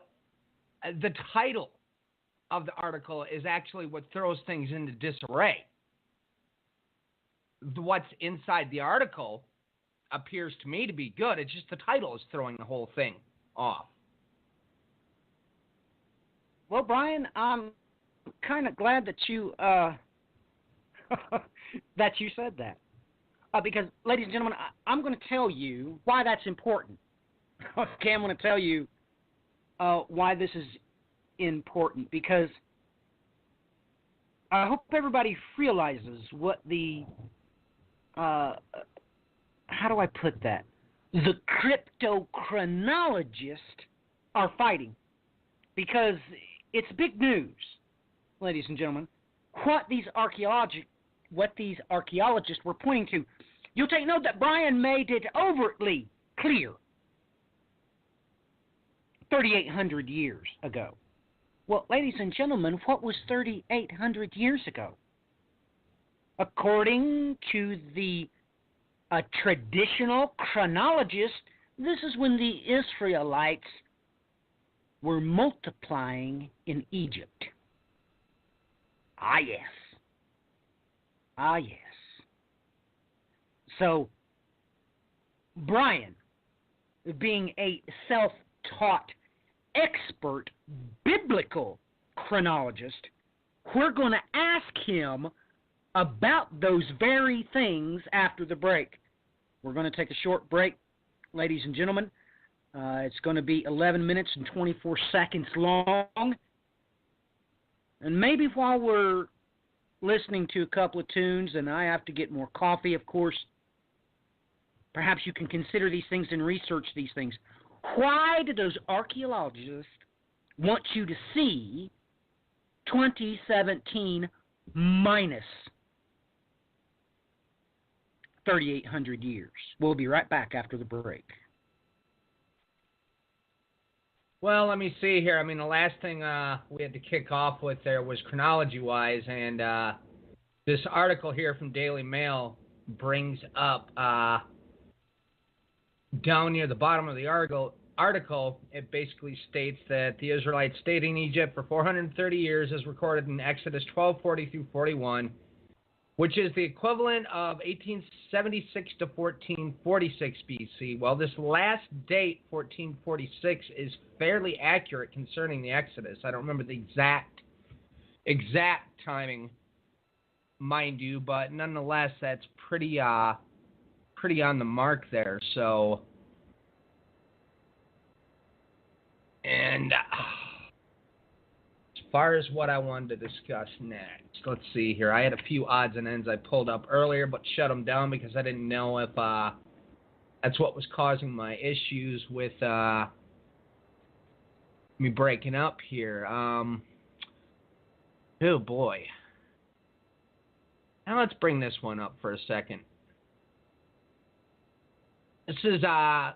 the title of the article is actually what throws things into disarray. What's inside the article appears to me to be good. It's just the title is throwing the whole thing off. Well, Brian, I'm kind of glad that you that you said that. Because, ladies and gentlemen, I'm going to tell you why that's important. Okay, I'm going to tell you why this is important. Because I hope everybody realizes what the, how do I put that? The cryptochronologists are fighting. Because it's big news, ladies and gentlemen, what these archaeologists were pointing to. You'll take note that Brian made it overtly clear 3,800 years ago. Well, ladies and gentlemen, what was 3,800 years ago? According to the traditional chronologist, this is when the Israelites were multiplying in Egypt. Ah, yes. Ah, yes. So, Brian, being a self-taught expert biblical chronologist, we're going to ask him about those very things after the break. We're going to take a short break, ladies and gentlemen. It's going to be 11 minutes and 24 seconds long. And maybe while we're listening to a couple of tunes and I have to get more coffee, of course, perhaps you can consider these things and research these things. Why do those archaeologists want you to see 2017 minus 3,800 years? We'll be right back after the break. Well, let me see here. I mean, the last thing we had to kick off with there was chronology-wise, and this article here from Daily Mail brings up down near the bottom of the article, article, it basically states that the Israelites stayed in Egypt for 430 years, as recorded in Exodus 12:40 through 41, which is the equivalent of 1876 to 1446 BC. Well, this last date, 1446, is fairly accurate concerning the Exodus. I don't remember the exact timing, mind you, but nonetheless, that's pretty on the mark there. So, and as far as what I wanted to discuss next, let's see here. I had a few odds and ends I pulled up earlier, but shut them down because I didn't know if that's what was causing my issues with me breaking up here. Oh boy. Now let's bring this one up for a second. This is a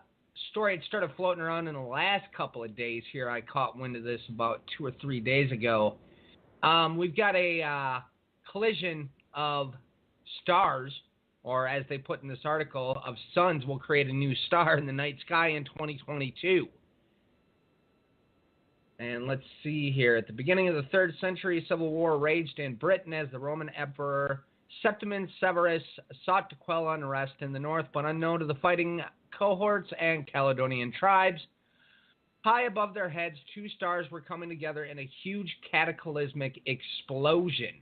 story that started floating around in the last couple of days here. I caught wind of this about 2 or 3 days ago. We've got a collision of stars, or as they put in this article, of suns will create a new star in the night sky in 2022. And let's see here. At the beginning of the 3rd century, civil war raged in Britain as the Roman Emperor Septimius Severus sought to quell unrest in the north, but unknown to the fighting cohorts and Caledonian tribes, high above their heads, 2 stars were coming together in a huge cataclysmic explosion.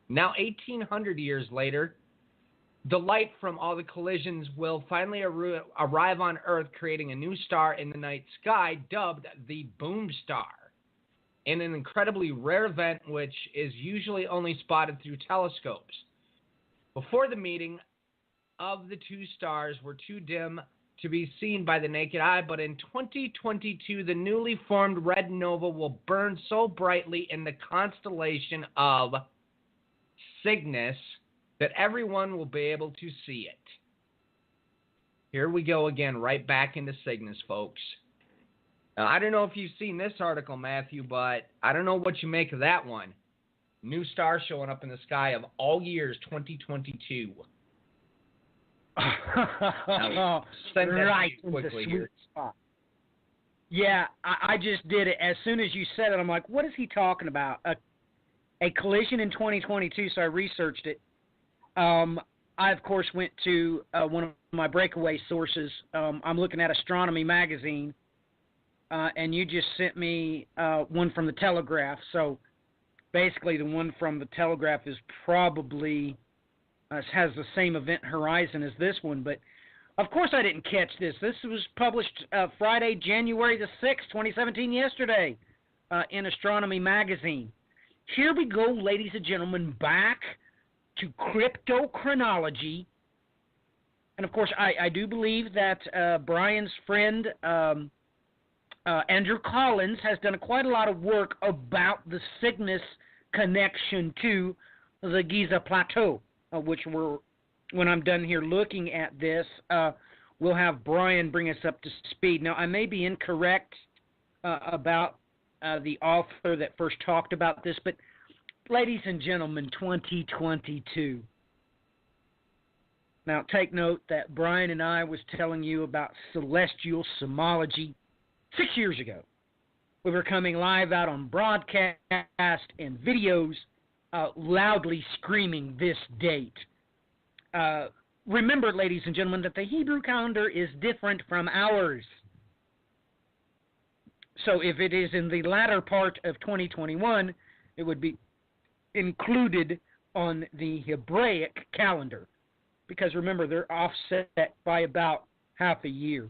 Now, 1,800 years later, the light from all the collisions will finally arrive on Earth, creating a new star in the night sky, dubbed the Boom Star, in an incredibly rare event which is usually only spotted through telescopes. Before the meeting of the 2 stars were too dim to be seen by the naked eye, but in 2022, the newly formed red nova will burn so brightly in the constellation of Cygnus that everyone will be able to see it. Here we go again, right back into Cygnus, folks. Now, I don't know if you've seen this article, Matthew, but I don't know what you make of that one. New star showing up in the sky of all years, 2022. Right quickly here. Spot. Yeah, I just did it. As soon as you said it, I'm like, what is he talking about? A collision in 2022, so I researched it. I, of course, went to one of my breakaway sources. I'm looking at Astronomy Magazine, and you just sent me one from the Telegraph. So basically, the one from the Telegraph is probably has the same event horizon as this one. But, of course, I didn't catch this. This was published Friday, January the 6th, 2017, yesterday, in Astronomy Magazine. Here we go, ladies and gentlemen, back to cryptochronology. And, of course, I do believe that Brian's friend Andrew Collins has done quite a lot of work about the Cygnus connection to the Giza Plateau, which when I'm done here looking at this, we'll have Brian bring us up to speed. Now, I may be incorrect about the author that first talked about this, but ladies and gentlemen, 2022. Now, take note that Brian and I was telling you about celestial symbology 6 years ago. We were coming live out on broadcast and videos, loudly screaming this date. Remember, ladies and gentlemen, that the Hebrew calendar is different from ours. So if it is in the latter part of 2021, it would be included on the Hebraic calendar. Because remember, they're offset by about half a year.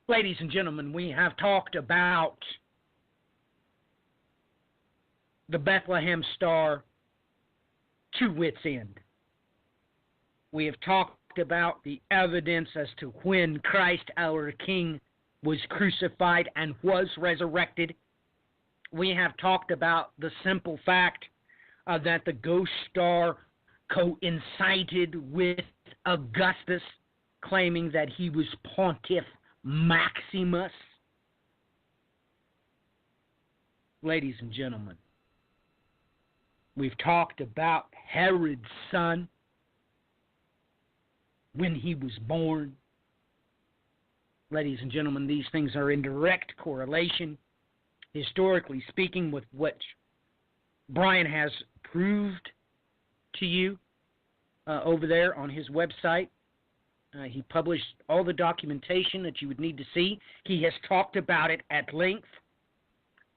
Ladies and gentlemen, we have talked about the Bethlehem star to wit's end. We have talked about the evidence as to when Christ our King was crucified and was resurrected. We have talked about the simple fact that the ghost star coincided with Augustus, claiming that he was Pontiff Maximus. Ladies and gentlemen, we've talked about Herod's son when he was born. ladies and gentlemen, these things are in direct correlation, historically speaking, with what Brian has proved to you over there on his website. He published all the documentation that you would need to see. He has talked about it at length.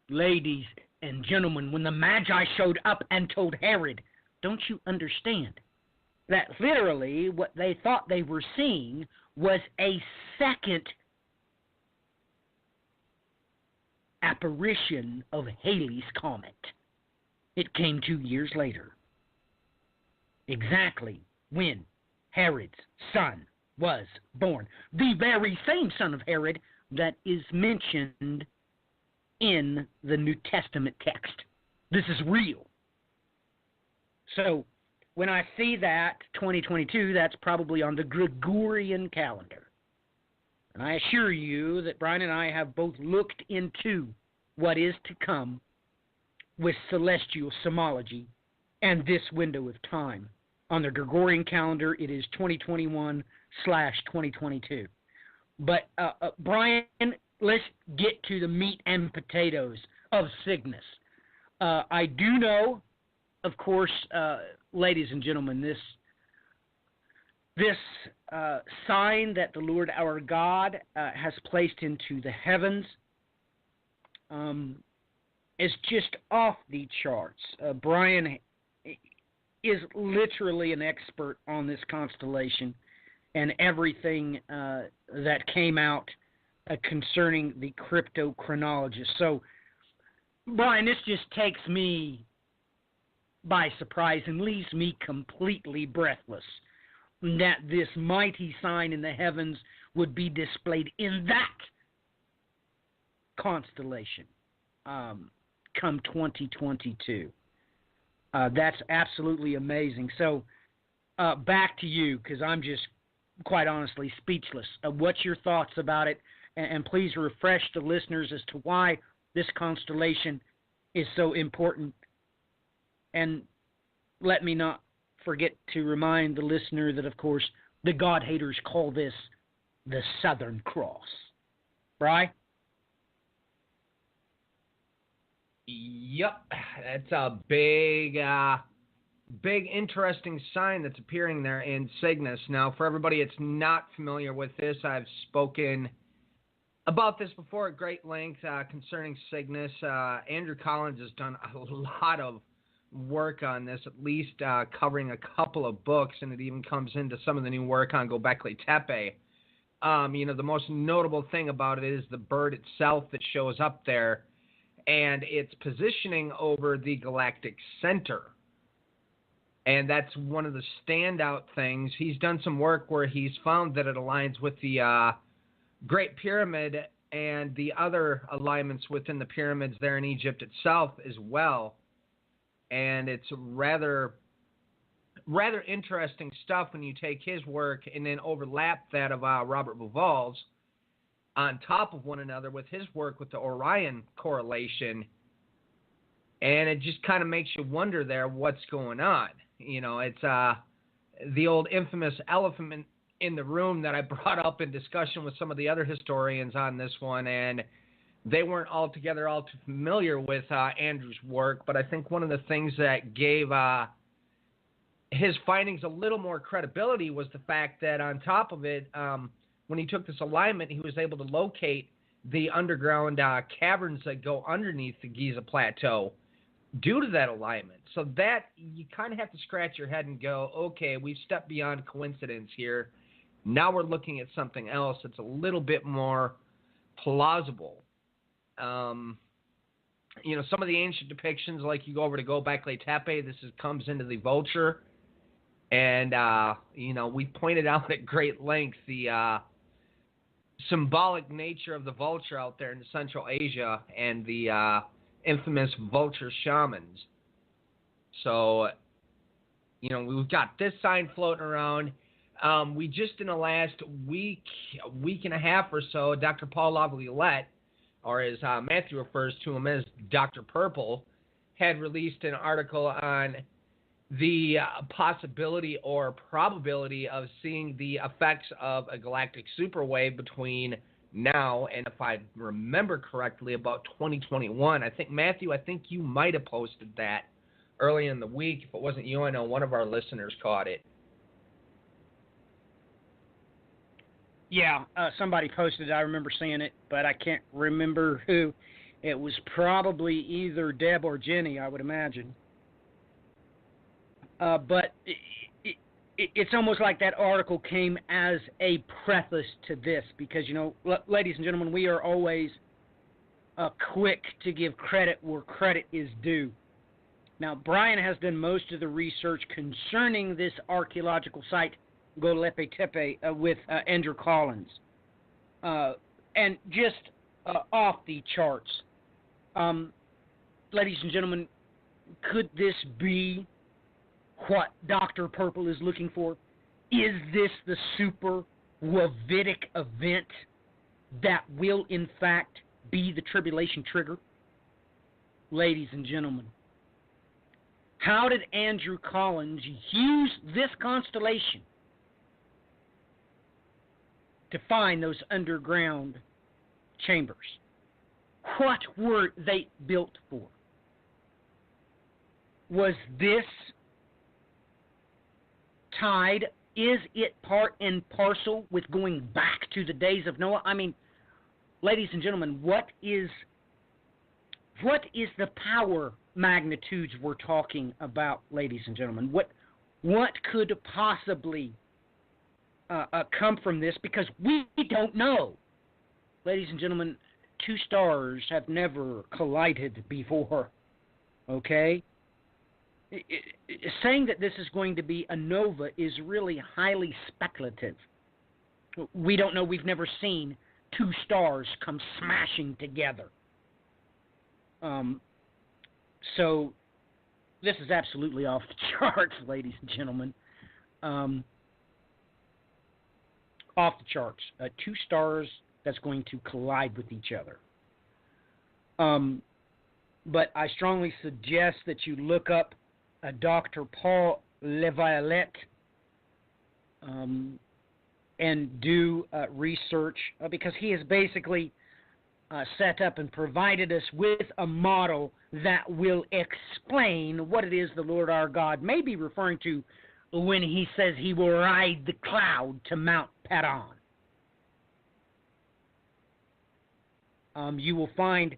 Ladies and gentlemen, when the Magi showed up and told Herod, don't you understand that literally what they thought they were seeing was a second apparition of Halley's Comet? It came 2 years later, exactly when Herod's son was born. The very same son of Herod that is mentioned in the New Testament text. This is real. So when I see that 2022, that's probably on the Gregorian calendar. And I assure you that Brian and I have both looked into what is to come with celestial symbology and this window of time. On the Gregorian calendar, it is 2021/2022. But, Brian, let's get to the meat and potatoes of Cygnus. I do know, of course, ladies and gentlemen, this sign that the Lord our God has placed into the heavens is just off the charts. Brian is literally an expert on this constellation and everything that came out concerning the cryptochronologist. So, Brian, this just takes me by surprise and leaves me completely breathless that this mighty sign in the heavens would be displayed in that constellation come 2022. That's absolutely amazing. So back to you, because I'm just quite honestly speechless. What's your thoughts about it? And please refresh the listeners as to why this constellation is so important. And let me not forget to remind the listener that, of course, the God haters call this the Southern Cross. Right? Yep, that's a big, interesting sign that's appearing there in Cygnus. Now, for everybody that's not familiar with this, I've spoken about this before at great length concerning Cygnus. Andrew Collins has done a lot of work on this, at least covering a couple of books, and it even comes into some of the new work on Göbekli Tepe. The most notable thing about it is the bird itself that shows up there, and its positioning over the galactic center. And that's one of the standout things. He's done some work where he's found that it aligns with the Great Pyramid and the other alignments within the pyramids there in Egypt itself as well. And it's rather interesting stuff when you take his work and then overlap that of Robert Bauval's on top of one another with his work with the Orion correlation. And it just kind of makes you wonder there what's going on. It's the old infamous elephant in the room that I brought up in discussion with some of the other historians on this one, and they weren't altogether all too familiar with Andrew's work. But I think one of the things that gave his findings a little more credibility was the fact that on top of it, when he took this alignment, he was able to locate the underground caverns that go underneath the Giza Plateau due to that alignment. So that you kind of have to scratch your head and go, okay, we've stepped beyond coincidence here. Now we're looking at something else that's a little bit more plausible. Some of the ancient depictions, like you go over to Göbekli Tepe, comes into the vulture. And, we pointed out at great length the symbolic nature of the vulture out there in Central Asia and the infamous vulture shamans. So, we've got this sign floating around. We just in the last week and a half or so, Dr. Paul Laviolette, or as Matthew refers to him as Dr. Purple, had released an article on the possibility or probability of seeing the effects of a galactic superwave between now, and if I remember correctly, about 2021. I think, Matthew, you might have posted that early in the week. If it wasn't you, I know one of our listeners caught it. Yeah, somebody posted it. I remember seeing it, but I can't remember who. It was probably either Deb or Jenny, I would imagine. But it's almost like that article came as a preface to this because, ladies and gentlemen, we are always quick to give credit where credit is due. Now, Brian has done most of the research concerning this archaeological site, Göbekli Tepe, with Andrew Collins. And just off the charts. Ladies and gentlemen, could this be what Dr. Purple is looking for? Is this the super Wavitic event that will, in fact, be the tribulation trigger? Ladies and gentlemen, how did Andrew Collins use this constellation to find those underground chambers? What were they built for? Was this tied? Is it part and parcel with going back to the days of Noah? I mean, ladies and gentlemen, what is the power magnitudes we're talking about, ladies and gentlemen? What could possibly come from this? Because we don't know. Ladies and gentlemen, two stars have never collided before, okay? Saying that this is going to be a nova is really highly speculative. We don't know. We've never seen two stars come smashing together. So this is absolutely off the charts, ladies and gentlemen. Off the charts. Two stars that's going to collide with each other. But I strongly suggest that you look up Dr. Paul Laviolette and do research because he has basically set up and provided us with a model that will explain what it is the Lord our God may be referring to when he says he will ride the cloud to Mount Paran. You will find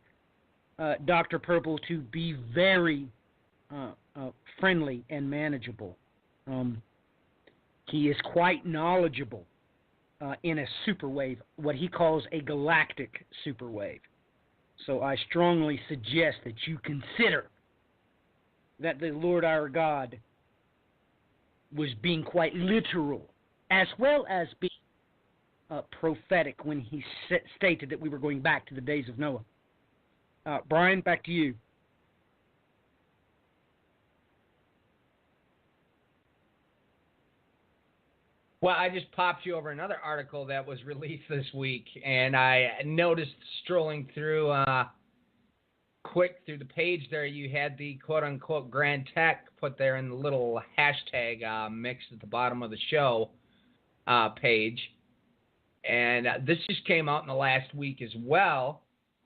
Dr. Purple to be very friendly and manageable. He is quite knowledgeable in a superwave, what he calls a galactic superwave. So I strongly suggest that you consider that the Lord our God was being quite literal, as well as being prophetic when he stated that we were going back to the days of Noah. Brian, back to you. Well, I just popped you over another article that was released this week, and I noticed strolling through quick through the page there, you had the quote-unquote Grand Tech put there in the little hashtag mix at the bottom of the show page. And this just came out in the last week as well.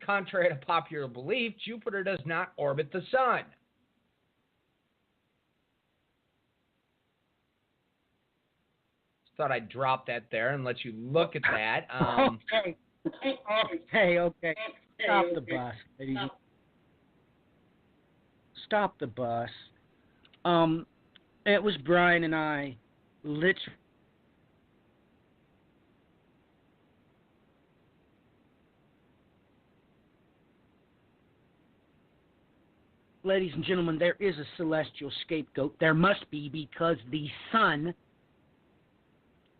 Contrary to popular belief, Jupiter does not orbit the sun. Thought I'd drop that there and let you look at that. Okay. Stop the bus, ladies. Stop the bus. It was Brian and I literally. Ladies and gentlemen, there is a celestial scapegoat. There must be, because the sun,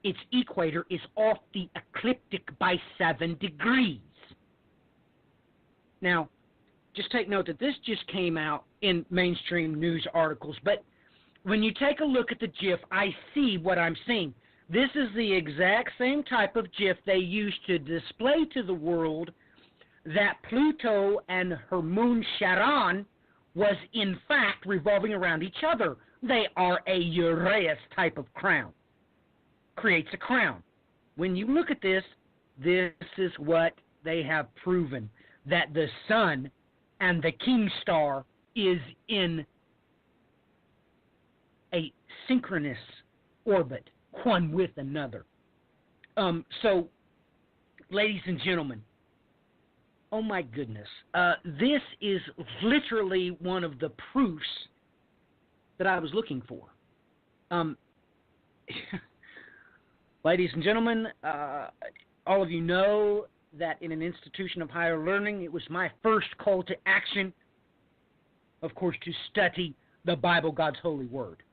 its equator, is off the ecliptic by 7 degrees. Now, just take note that this just came out in mainstream news articles, but when you take a look at the GIF, I see what I'm seeing. This is the exact same type of GIF they used to display to the world that Pluto and her moon Charon was in fact revolving around each other. They are a Uraeus type of crown. Creates a crown. When you look at this, this is what they have proven, that the sun and the king star is in a synchronous orbit, one with another. So, ladies and gentlemen, oh my goodness, this is literally one of the proofs that I was looking for. Ladies and gentlemen, all of you know that in an institution of higher learning, it was my first call to action, of course, to study the Bible, God's holy word.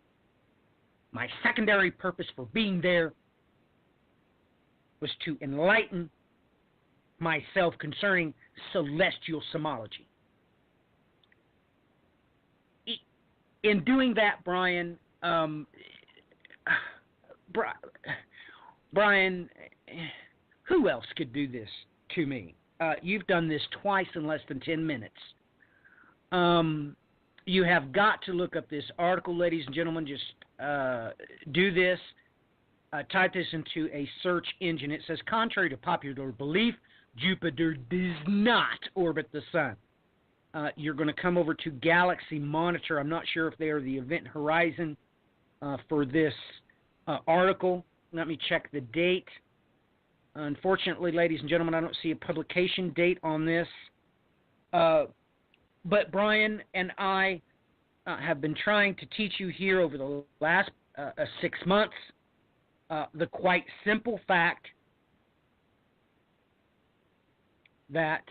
My secondary purpose for being there was to enlighten myself concerning celestial semology. In doing that, Brian, Brian, who else could do this to me? You've done this twice in less than 10 minutes. You have got to look up this article, ladies and gentlemen. Just do this. Type this into a search engine. It says, contrary to popular belief, Jupiter does not orbit the sun. You're going to come over to Galaxy Monitor. I'm not sure if they are the event horizon for this article. Let me check the date. Unfortunately, ladies and gentlemen, I don't see a publication date on this. But Brian and I have been trying to teach you here over the last 6 months the quite simple fact that,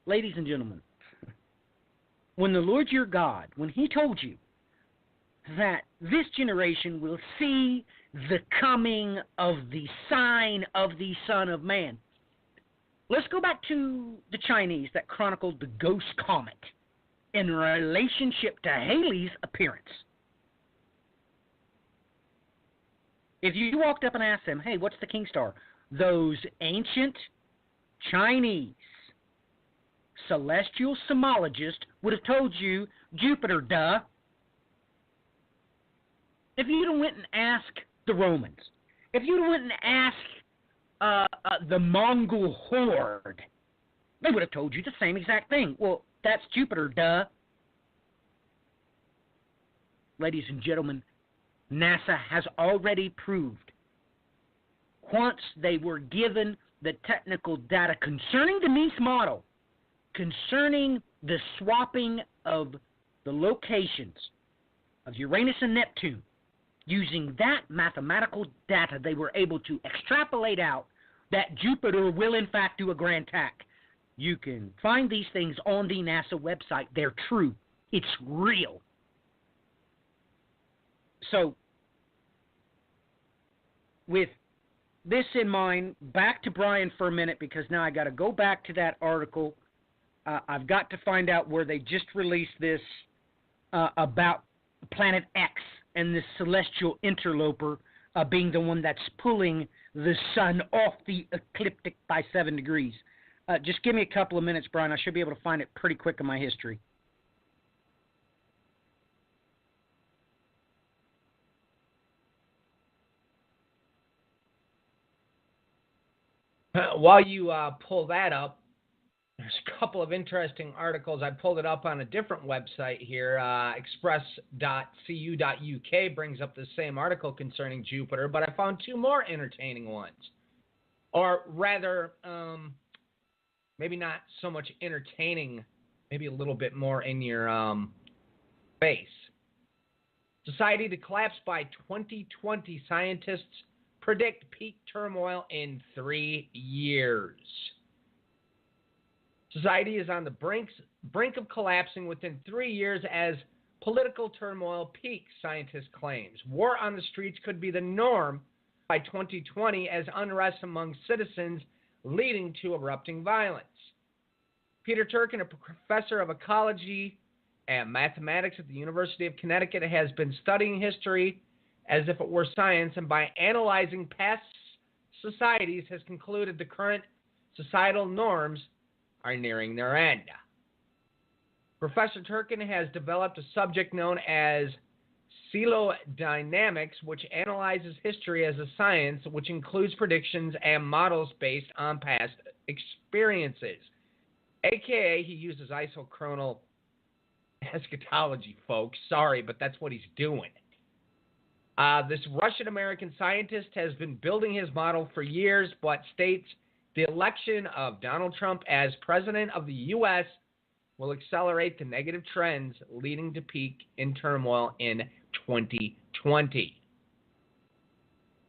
ladies and gentlemen, when the Lord your God, when he told you that this generation will see the coming of the sign of the Son of Man, let's go back to the Chinese that chronicled the ghost comet in relationship to Halley's appearance. If you walked up and asked them, hey, what's the king star? Those ancient Chinese celestial semologists would have told you Jupiter, duh. If you'd went and asked the Romans, if you'd went and asked the Mongol horde, they would have told you the same exact thing. Well, that's Jupiter, duh. Ladies and gentlemen, NASA has already proved, once they were given the technical data concerning the Nice model, concerning the swapping of the locations of Uranus and Neptune, using that mathematical data, they were able to extrapolate out that Jupiter will in fact do a grand attack. You can find these things on the NASA website. They're true. It's real. So, with this in mind, back to Brian for a minute, because now I got to go back to that article. I've got to find out where they just released this about Planet X and this celestial interloper being the one that's pulling the sun off the ecliptic by 7 degrees. Just give me a couple of minutes, Brian. I should be able to find it pretty quick in my history. While you pull that up, there's a couple of interesting articles. I pulled it up on a different website here. Express.cu.uk brings up the same article concerning Jupiter, but I found two more entertaining ones. Or rather, maybe not so much entertaining, maybe a little bit more in your face. Society to collapse by 2020. Scientists predict peak turmoil in 3 years. Society is on the brink of collapsing within 3 years as political turmoil peaks, scientists claims. War on the streets could be the norm by 2020 as unrest among citizens leading to erupting violence. Peter Turkin, a professor of ecology and mathematics at the University of Connecticut, has been studying history as if it were science, and by analyzing past societies has concluded the current societal norms are nearing their end. Professor Turkin has developed a subject known as Celo-Dynamics, which analyzes history as a science, which includes predictions and models based on past experiences. AKA, he uses isochronal eschatology, folks. Sorry, but that's what he's doing. This Russian-American scientist has been building his model for years, but states the election of Donald Trump as president of the U.S. will accelerate the negative trends, leading to peak in turmoil in 2020.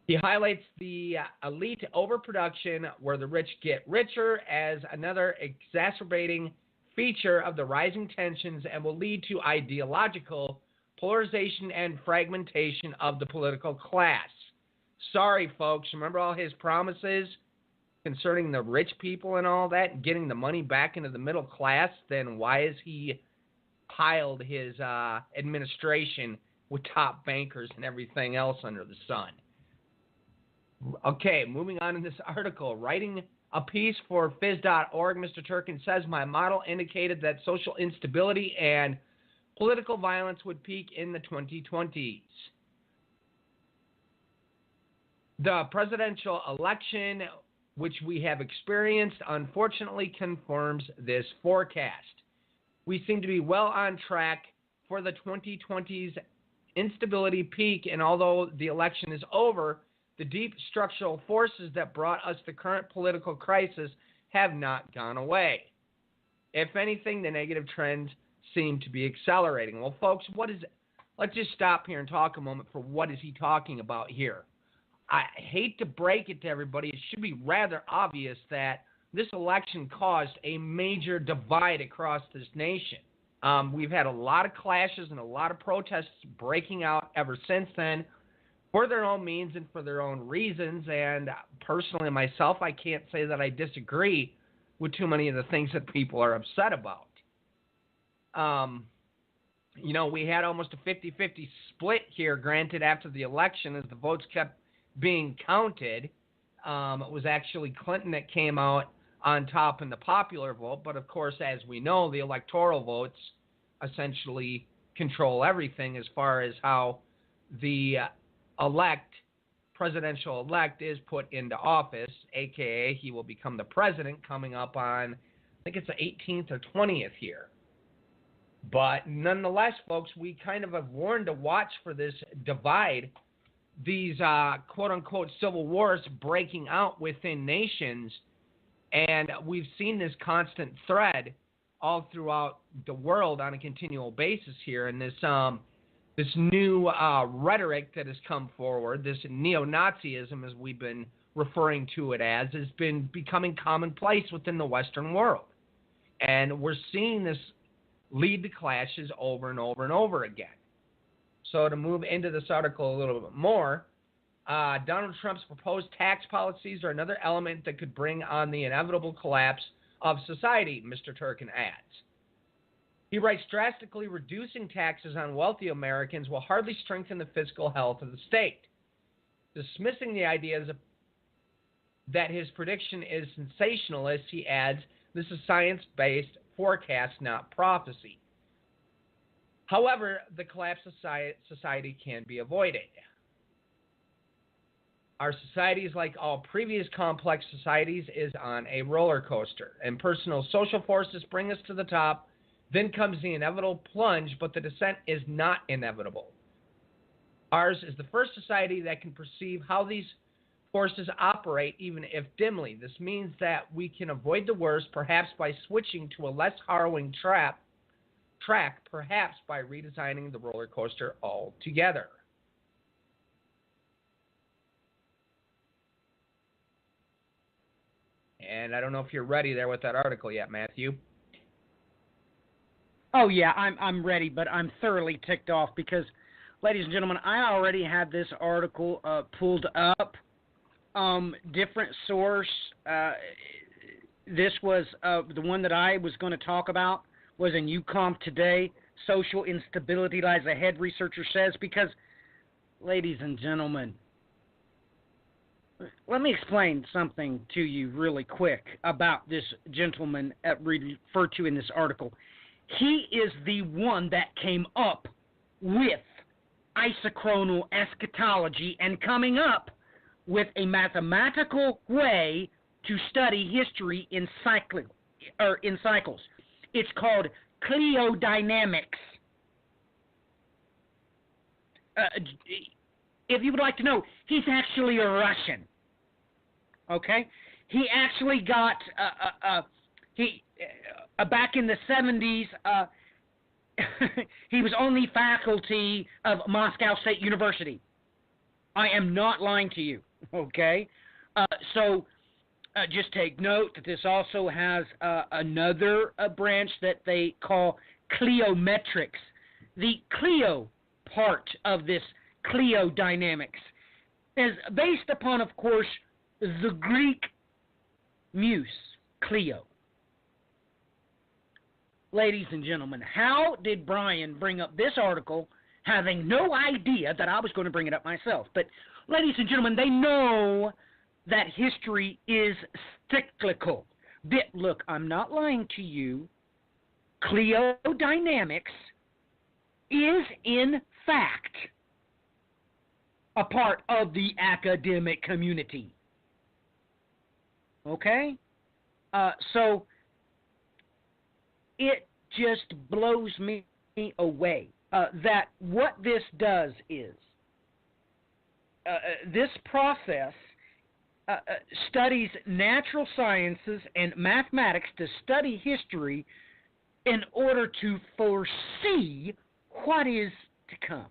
He highlights the elite overproduction where the rich get richer as another exacerbating feature of the rising tensions and will lead to ideological polarization and fragmentation of the political class. Sorry, folks. Remember all his promises concerning the rich people and all that, getting the money back into the middle class? Then why has he piled his administration with top bankers and everything else under the sun? Okay, moving on in this article. Writing a piece for Phys.org, Mr. Turkin says, my model indicated that social instability and political violence would peak in the 2020s. The presidential election, which we have experienced, unfortunately confirms this forecast. We seem to be well on track for the 2020s instability peak, and although the election is over, the deep structural forces that brought us the current political crisis have not gone away. If anything, the negative trends seem to be accelerating. Well, folks, let's just stop here and talk a moment for what is he talking about here. I hate to break it to everybody. It should be rather obvious that this election caused a major divide across this nation. We've had a lot of clashes and a lot of protests breaking out ever since then for their own means and for their own reasons. And personally, myself, I can't say that I disagree with too many of the things that people are upset about. We had almost a 50-50 split here, granted, after the election as the votes kept being counted. It was actually Clinton that came out on top in the popular vote, but of course, as we know, the electoral votes essentially control everything as far as how the presidential elect is put into office, aka he will become the president coming up on, I think it's the 18th or 20th here. But nonetheless, folks, we kind of have warned to watch for this divide, these quote-unquote civil wars breaking out within nations, and we've seen this constant thread all throughout the world on a continual basis here, and this new rhetoric that has come forward, this neo-Nazism, as we've been referring to it as, has been becoming commonplace within the Western world. And we're seeing this lead to clashes over and over and over again. So to move into this article a little bit more, Donald Trump's proposed tax policies are another element that could bring on the inevitable collapse of society, Mr. Turkin adds. He writes, drastically reducing taxes on wealthy Americans will hardly strengthen the fiscal health of the state. Dismissing the ideas that his prediction is sensationalist, he adds, this is science-based forecast, not prophecy. However, the collapse of society can be avoided. Our society, like all previous complex societies, is on a roller coaster, and personal social forces bring us to the top. Then comes the inevitable plunge, but the descent is not inevitable. Ours is the first society that can perceive how these forces operate, even if dimly. This means that we can avoid the worst, perhaps by switching to a less harrowing track, perhaps by redesigning the roller coaster altogether. And I don't know if you're ready there with that article yet, Matthew. Oh yeah, I'm ready, but I'm thoroughly ticked off because, ladies and gentlemen, I already had this article pulled up. Different source. This was the one that I was going to talk about was in UConn today. Social instability lies ahead, researcher says, because, ladies and gentlemen, let me explain something to you really quick about this gentleman referred to in this article. He is the one that came up with isochronal eschatology and coming up with a mathematical way to study history in cycles. It's called Cleodynamics. If you would like to know, he's actually a Russian. Okay? He actually got back in the 70s. He was on the faculty of Moscow State University. I am not lying to you. Okay? So just take note that this also has another branch that they call Cleometrics. The Cleo part of this Cleodynamics is based upon, of course, the Greek muse, Cleo. Ladies and gentlemen, how did Brian bring up this article having no idea that I was going to bring it up myself? But, ladies and gentlemen, they know that history is cyclical. Look, I'm not lying to you. Cleodynamics is, in fact, a part of the academic community. Okay? So it just blows me away that what this does is this process studies natural sciences and mathematics to study history in order to foresee what is to come.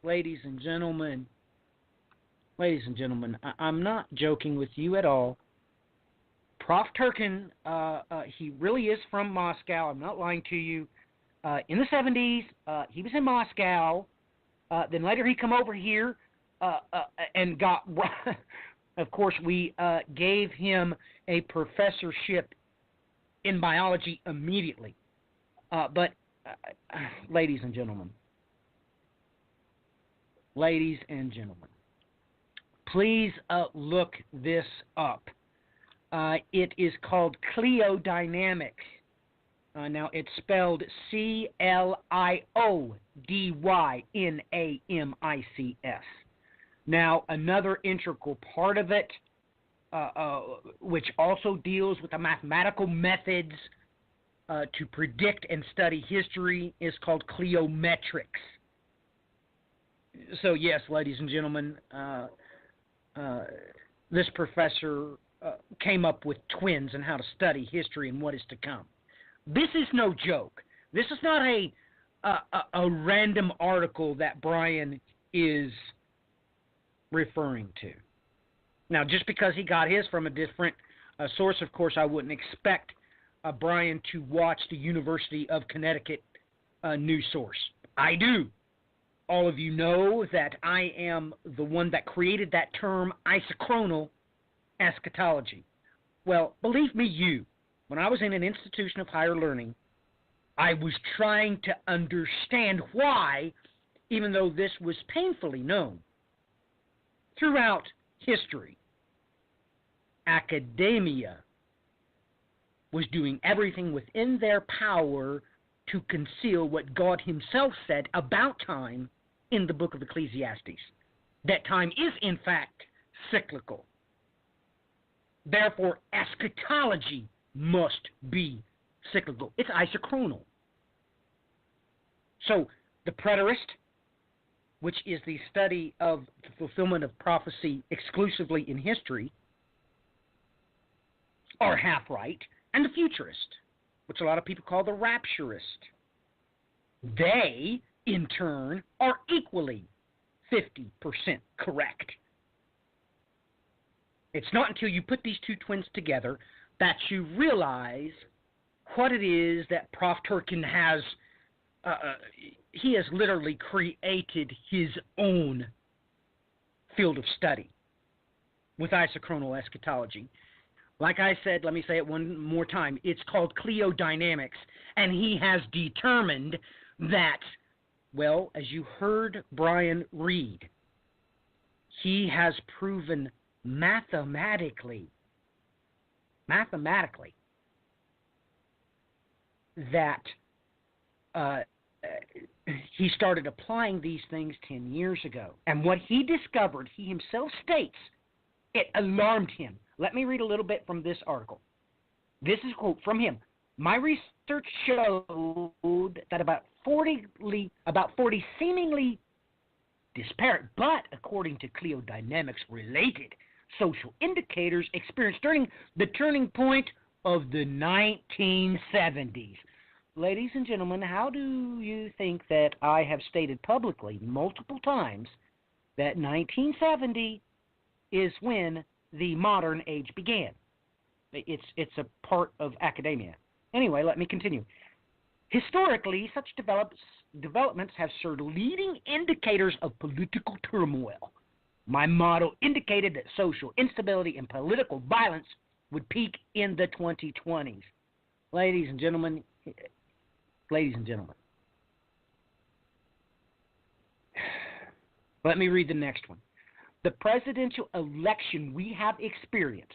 Ladies and gentlemen, I'm not joking with you at all. Prof. Turkin, he really is from Moscow. I'm not lying to you. In the 70s, he was in Moscow. Then later he come over here and got, of course, we gave him a professorship in biology immediately. But, ladies and gentlemen, please look this up. It is called Cleodynamics. Now, it's spelled Cliodynamics. Now, another integral part of it, which also deals with the mathematical methods to predict and study history, is called Cleometrics. So, yes, ladies and gentlemen, this professor came up with twins and how to study history and what is to come. This is no joke. This is not a random article that Brian is referring to. Now, just because he got his from a different source, of course, I wouldn't expect Brian to watch the University of Connecticut news source. I do. All of you know that I am the one that created that term, isochronal eschatology. Well, believe me, when I was in an institution of higher learning, I was trying to understand why, even though this was painfully known throughout history, academia was doing everything within their power to conceal what God himself said about time in the book of Ecclesiastes, that time is, in fact, cyclical. Therefore, eschatology must be cyclical. It's isochronal. So, the preterist, which is the study of the fulfillment of prophecy exclusively in history, are half right, and the futurist, which a lot of people call the rapturist, they, in turn, are equally 50% correct. It's not until you put these two twins together that you realize what it is that Prof. Turkin has. He has literally created his own field of study with isochronal eschatology. Like I said, let me say it one more time. It's called Cleodynamics, and he has determined that, well, as you heard Brian read, he has proven mathematically that he started applying these things 10 years ago. And what he discovered, he himself states, it alarmed him. Let me read a little bit from this article. This is a quote from him. My research showed that about 40 seemingly disparate, but according to Cliodynamics related social indicators experienced during the turning point of the 1970s. Ladies and gentlemen, how do you think that I have stated publicly multiple times that 1970 is when the modern age began? It's a part of academia. Anyway, let me continue. Historically, such developments have served leading indicators of political turmoil. My model indicated that social instability and political violence would peak in the 2020s. Ladies and gentlemen, let me read the next one. The presidential election we have experienced,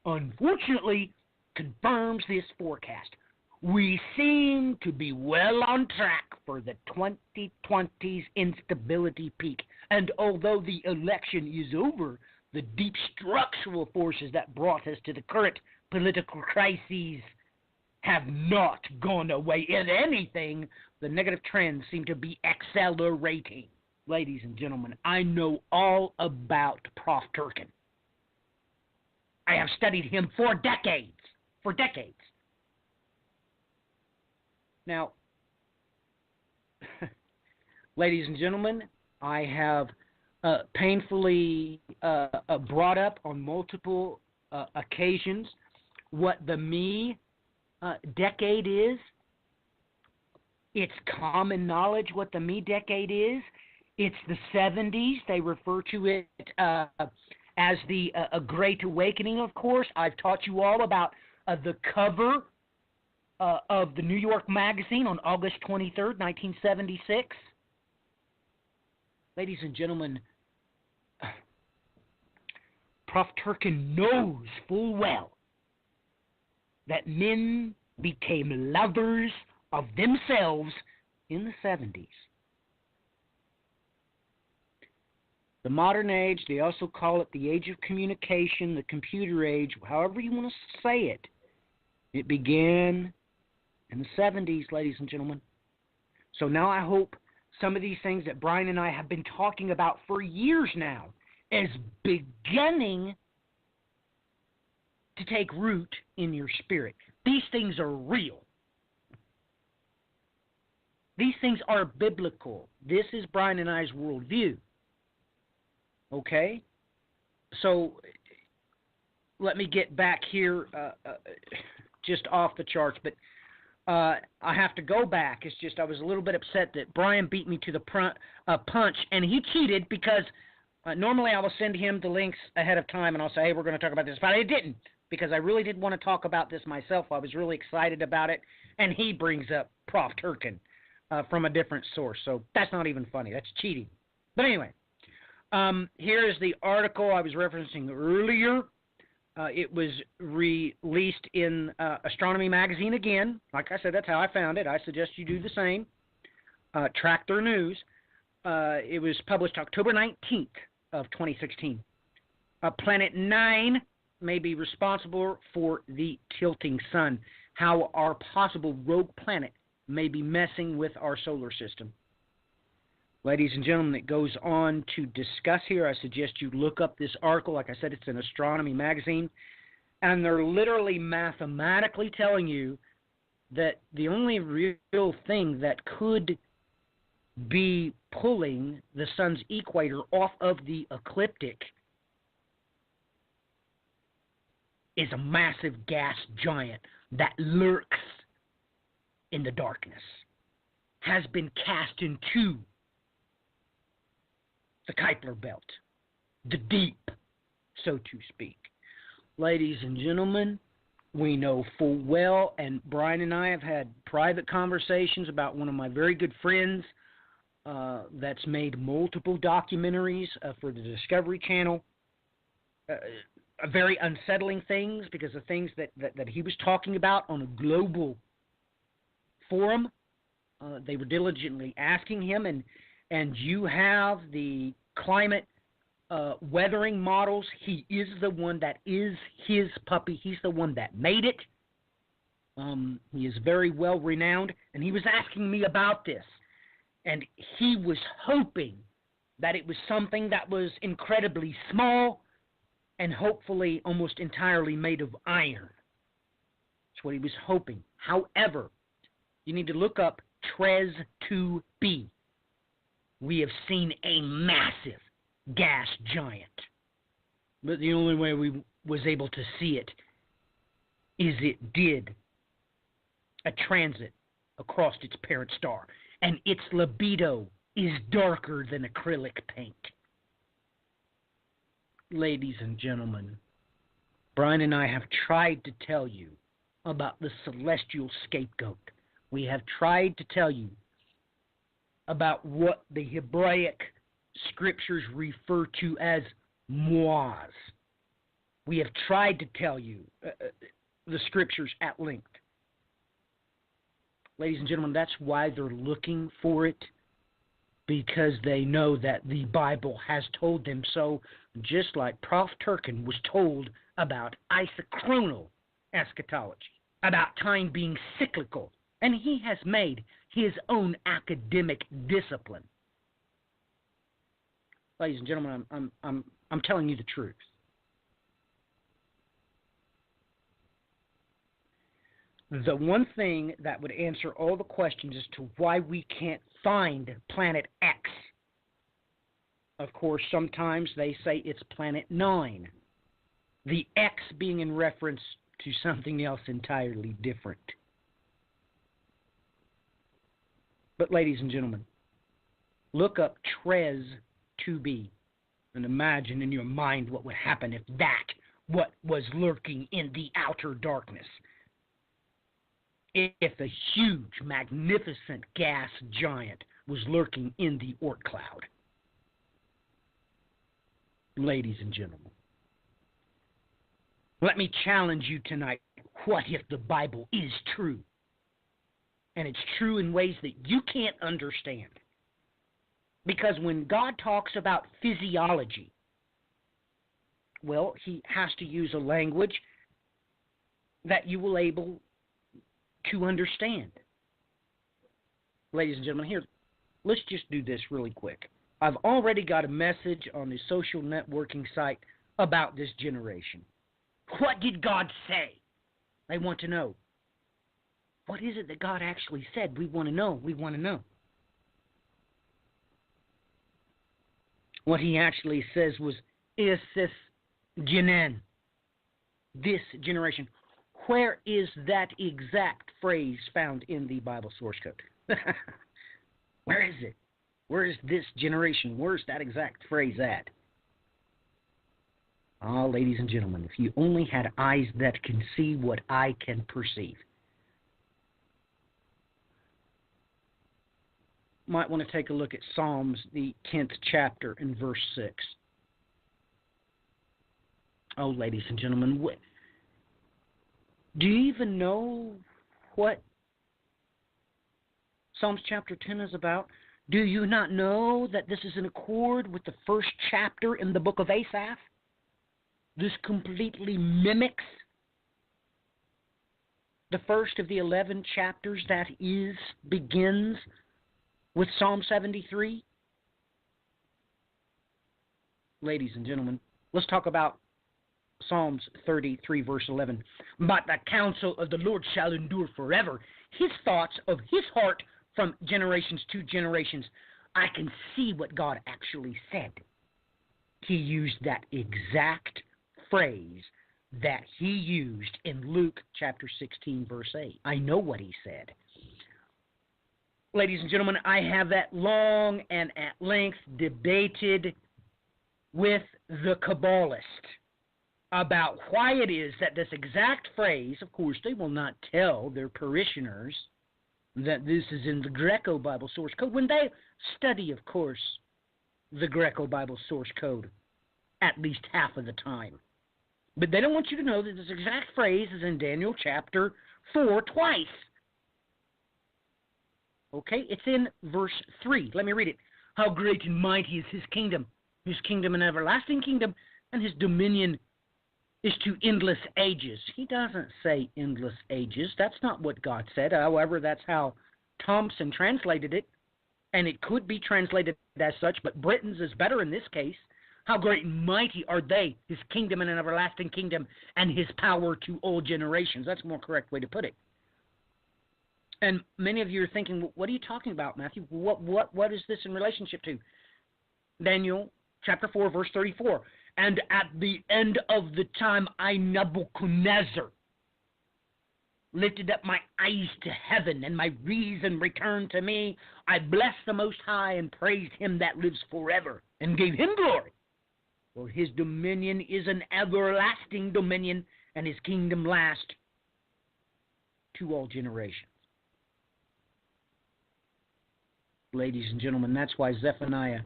unfortunately, confirms this forecast. We seem to be well on track for the 2020's instability peak. And although the election is over, the deep structural forces that brought us to the current political crises have not gone away. If anything, the negative trends seem to be accelerating. Ladies and gentlemen, I know all about Prof. Turkin. I have studied him for decades. Now, ladies and gentlemen, I have painfully brought up on multiple occasions what the me decade is. It's common knowledge what the me decade is. It's the 70s. They refer to it as the Great Awakening, of course. I've taught you all about the cover of the New York Magazine on August 23rd, 1976. Ladies and gentlemen, Prof. Turkin knows full well that men became lovers of themselves in the 70s. The modern age, they also call it the age of communication, the computer age, however you want to say it. It began in the 70s, ladies and gentlemen. So now I hope some of these things that Brian and I have been talking about for years now is beginning to take root in your spirit. These things are real. These things are biblical. This is Brian and I's worldview. Okay? So let me get back here just off the charts, but I have to go back. It's just I was a little bit upset that Brian beat me to the punch, and he cheated because normally I will send him the links ahead of time, and I'll say, hey, we're going to talk about this. But I didn't, because I really did want to talk about this myself. I was really excited about it, and he brings up Prof. Turkin from a different source. So that's not even funny. That's cheating. But anyway, here is the article I was referencing earlier. It was released in Astronomy Magazine again. Like I said, that's how I found it. I suggest you do the same. Track their news. It was published October 19th of 2016. Planet 9 may be responsible for the tilting sun. How our possible rogue planet may be messing with our solar system. Ladies and gentlemen, it goes on to discuss here. I suggest you look up this article. Like I said, it's in Astronomy Magazine. And they're literally mathematically telling you that the only real thing that could be pulling the sun's equator off of the ecliptic is a massive gas giant that lurks in the darkness, has been cast into the Kuiper Belt, the deep, so to speak. Ladies and gentlemen, we know full well, and Brian and I have had private conversations about one of my very good friends that's made multiple documentaries for the Discovery Channel. Very unsettling things, because the things that he was talking about on a global forum They were diligently asking him, and you have the climate weathering models. He is the one that is his puppy. He's the one that made it. He is very well renowned, and he was asking me about this. And he was hoping that it was something that was incredibly small and hopefully almost entirely made of iron. That's what he was hoping. However, you need to look up TRES 2b. We have seen a massive gas giant. But the only way we was able to see it is it did a transit across its parent star. And its libido is darker than acrylic paint. Ladies and gentlemen, Brian and I have tried to tell you about the celestial scapegoat. We have tried to tell you about what the Hebraic scriptures refer to as Moaz. We have tried to tell you the scriptures at length. Ladies and gentlemen, that's why they're looking for it, because they know that the Bible has told them so, just like Prof. Turkin was told about isochronal eschatology, about time being cyclical, and he has made his own academic discipline. Ladies and gentlemen, I'm telling you the truth. The one thing that would answer all the questions as to why we can't find Planet X. Of course, sometimes they say it's Planet 9. The X being in reference to something else entirely different. But ladies and gentlemen, look up TRES 2b and imagine in your mind what would happen if that what was lurking in the outer darkness. If a huge, magnificent gas giant was lurking in the Oort cloud. Ladies and gentlemen, let me challenge you tonight. What if the Bible is true? And it's true in ways that you can't understand. Because when God talks about physiology, well, he has to use a language that you will able to understand. Ladies and gentlemen, here, let's just do this really quick. I've already got a message on the social networking site about this generation. What did God say? They want to know. What is it that God actually said? We want to know. We want to know. What he actually says was, Isis Genen, this generation. Where is that exact phrase found in the Bible source code? Where is it? Where is this generation? Where's that exact phrase at? Ah, ladies and gentlemen, if you only had eyes that can see what I can perceive. Might want to take a look at Psalms, the 10th chapter, and verse 6. Oh, ladies and gentlemen, do you even know what Psalms chapter 10 is about? Do you not know that this is in accord with the first chapter in the book of Asaph? This completely mimics the first of the 11 chapters that begins with Psalm 73. Ladies and gentlemen, let's talk about Psalms 33, verse 11. But the counsel of the Lord shall endure forever. His thoughts of his heart from generations to generations. I can see what God actually said. He used that exact phrase that he used in Luke chapter 16, verse 8. I know what he said. Ladies and gentlemen, I have at long and at length debated with the Kabbalist about why it is that this exact phrase, of course, they will not tell their parishioners that this is in the Greco-Bible source code when they study, of course, the Greco-Bible source code at least half of the time. But they don't want you to know that this exact phrase is in Daniel chapter 4 twice. Okay, it's in verse 3. Let me read it. How great and mighty is his kingdom an everlasting kingdom, and his dominion is to endless ages. He doesn't say endless ages. That's not what God said. However, that's how Thompson translated it, and it could be translated as such, but Britton's is better in this case. How great and mighty are they, his kingdom and an everlasting kingdom, and his power to all generations. That's a more correct way to put it. And many of you are thinking, what are you talking about, Matthew? What is this in relationship to? Daniel chapter 4, verse 34. And at the end of the time, I, Nebuchadnezzar, lifted up my eyes to heaven, and my reason returned to me. I blessed the Most High and praised him that lives forever, and gave him glory. For his dominion is an everlasting dominion, and his kingdom lasts to all generations. Ladies and gentlemen, that's why Zephaniah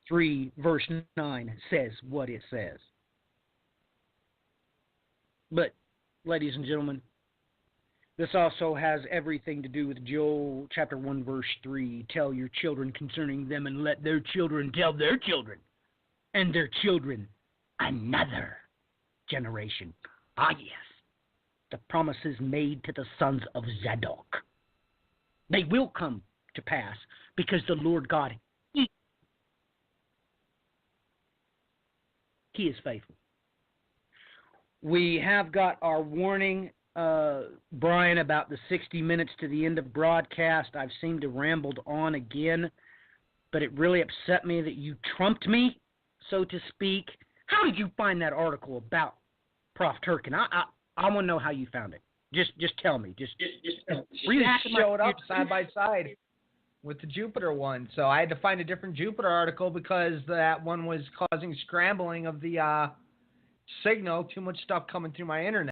3, verse 9 says what it says. But, ladies and gentlemen, this also has everything to do with Joel chapter 1, verse 3. Tell your children concerning them, and let their children tell their children, and their children another generation. Ah, yes, the promises made to the sons of Zadok. They will come to pass because the Lord God, He is faithful. We have got our warning, Brian, about the 60 minutes to the end of broadcast. I've seemed to rambled on again, but it really upset me that you trumped me, so to speak. How did you find that article about Prof. Turkin? I want to know how you found it. Just tell me. Just showed up side by side with the Jupiter one. So I had to find a different Jupiter article because that one was causing scrambling of the signal, too much stuff coming through my internet.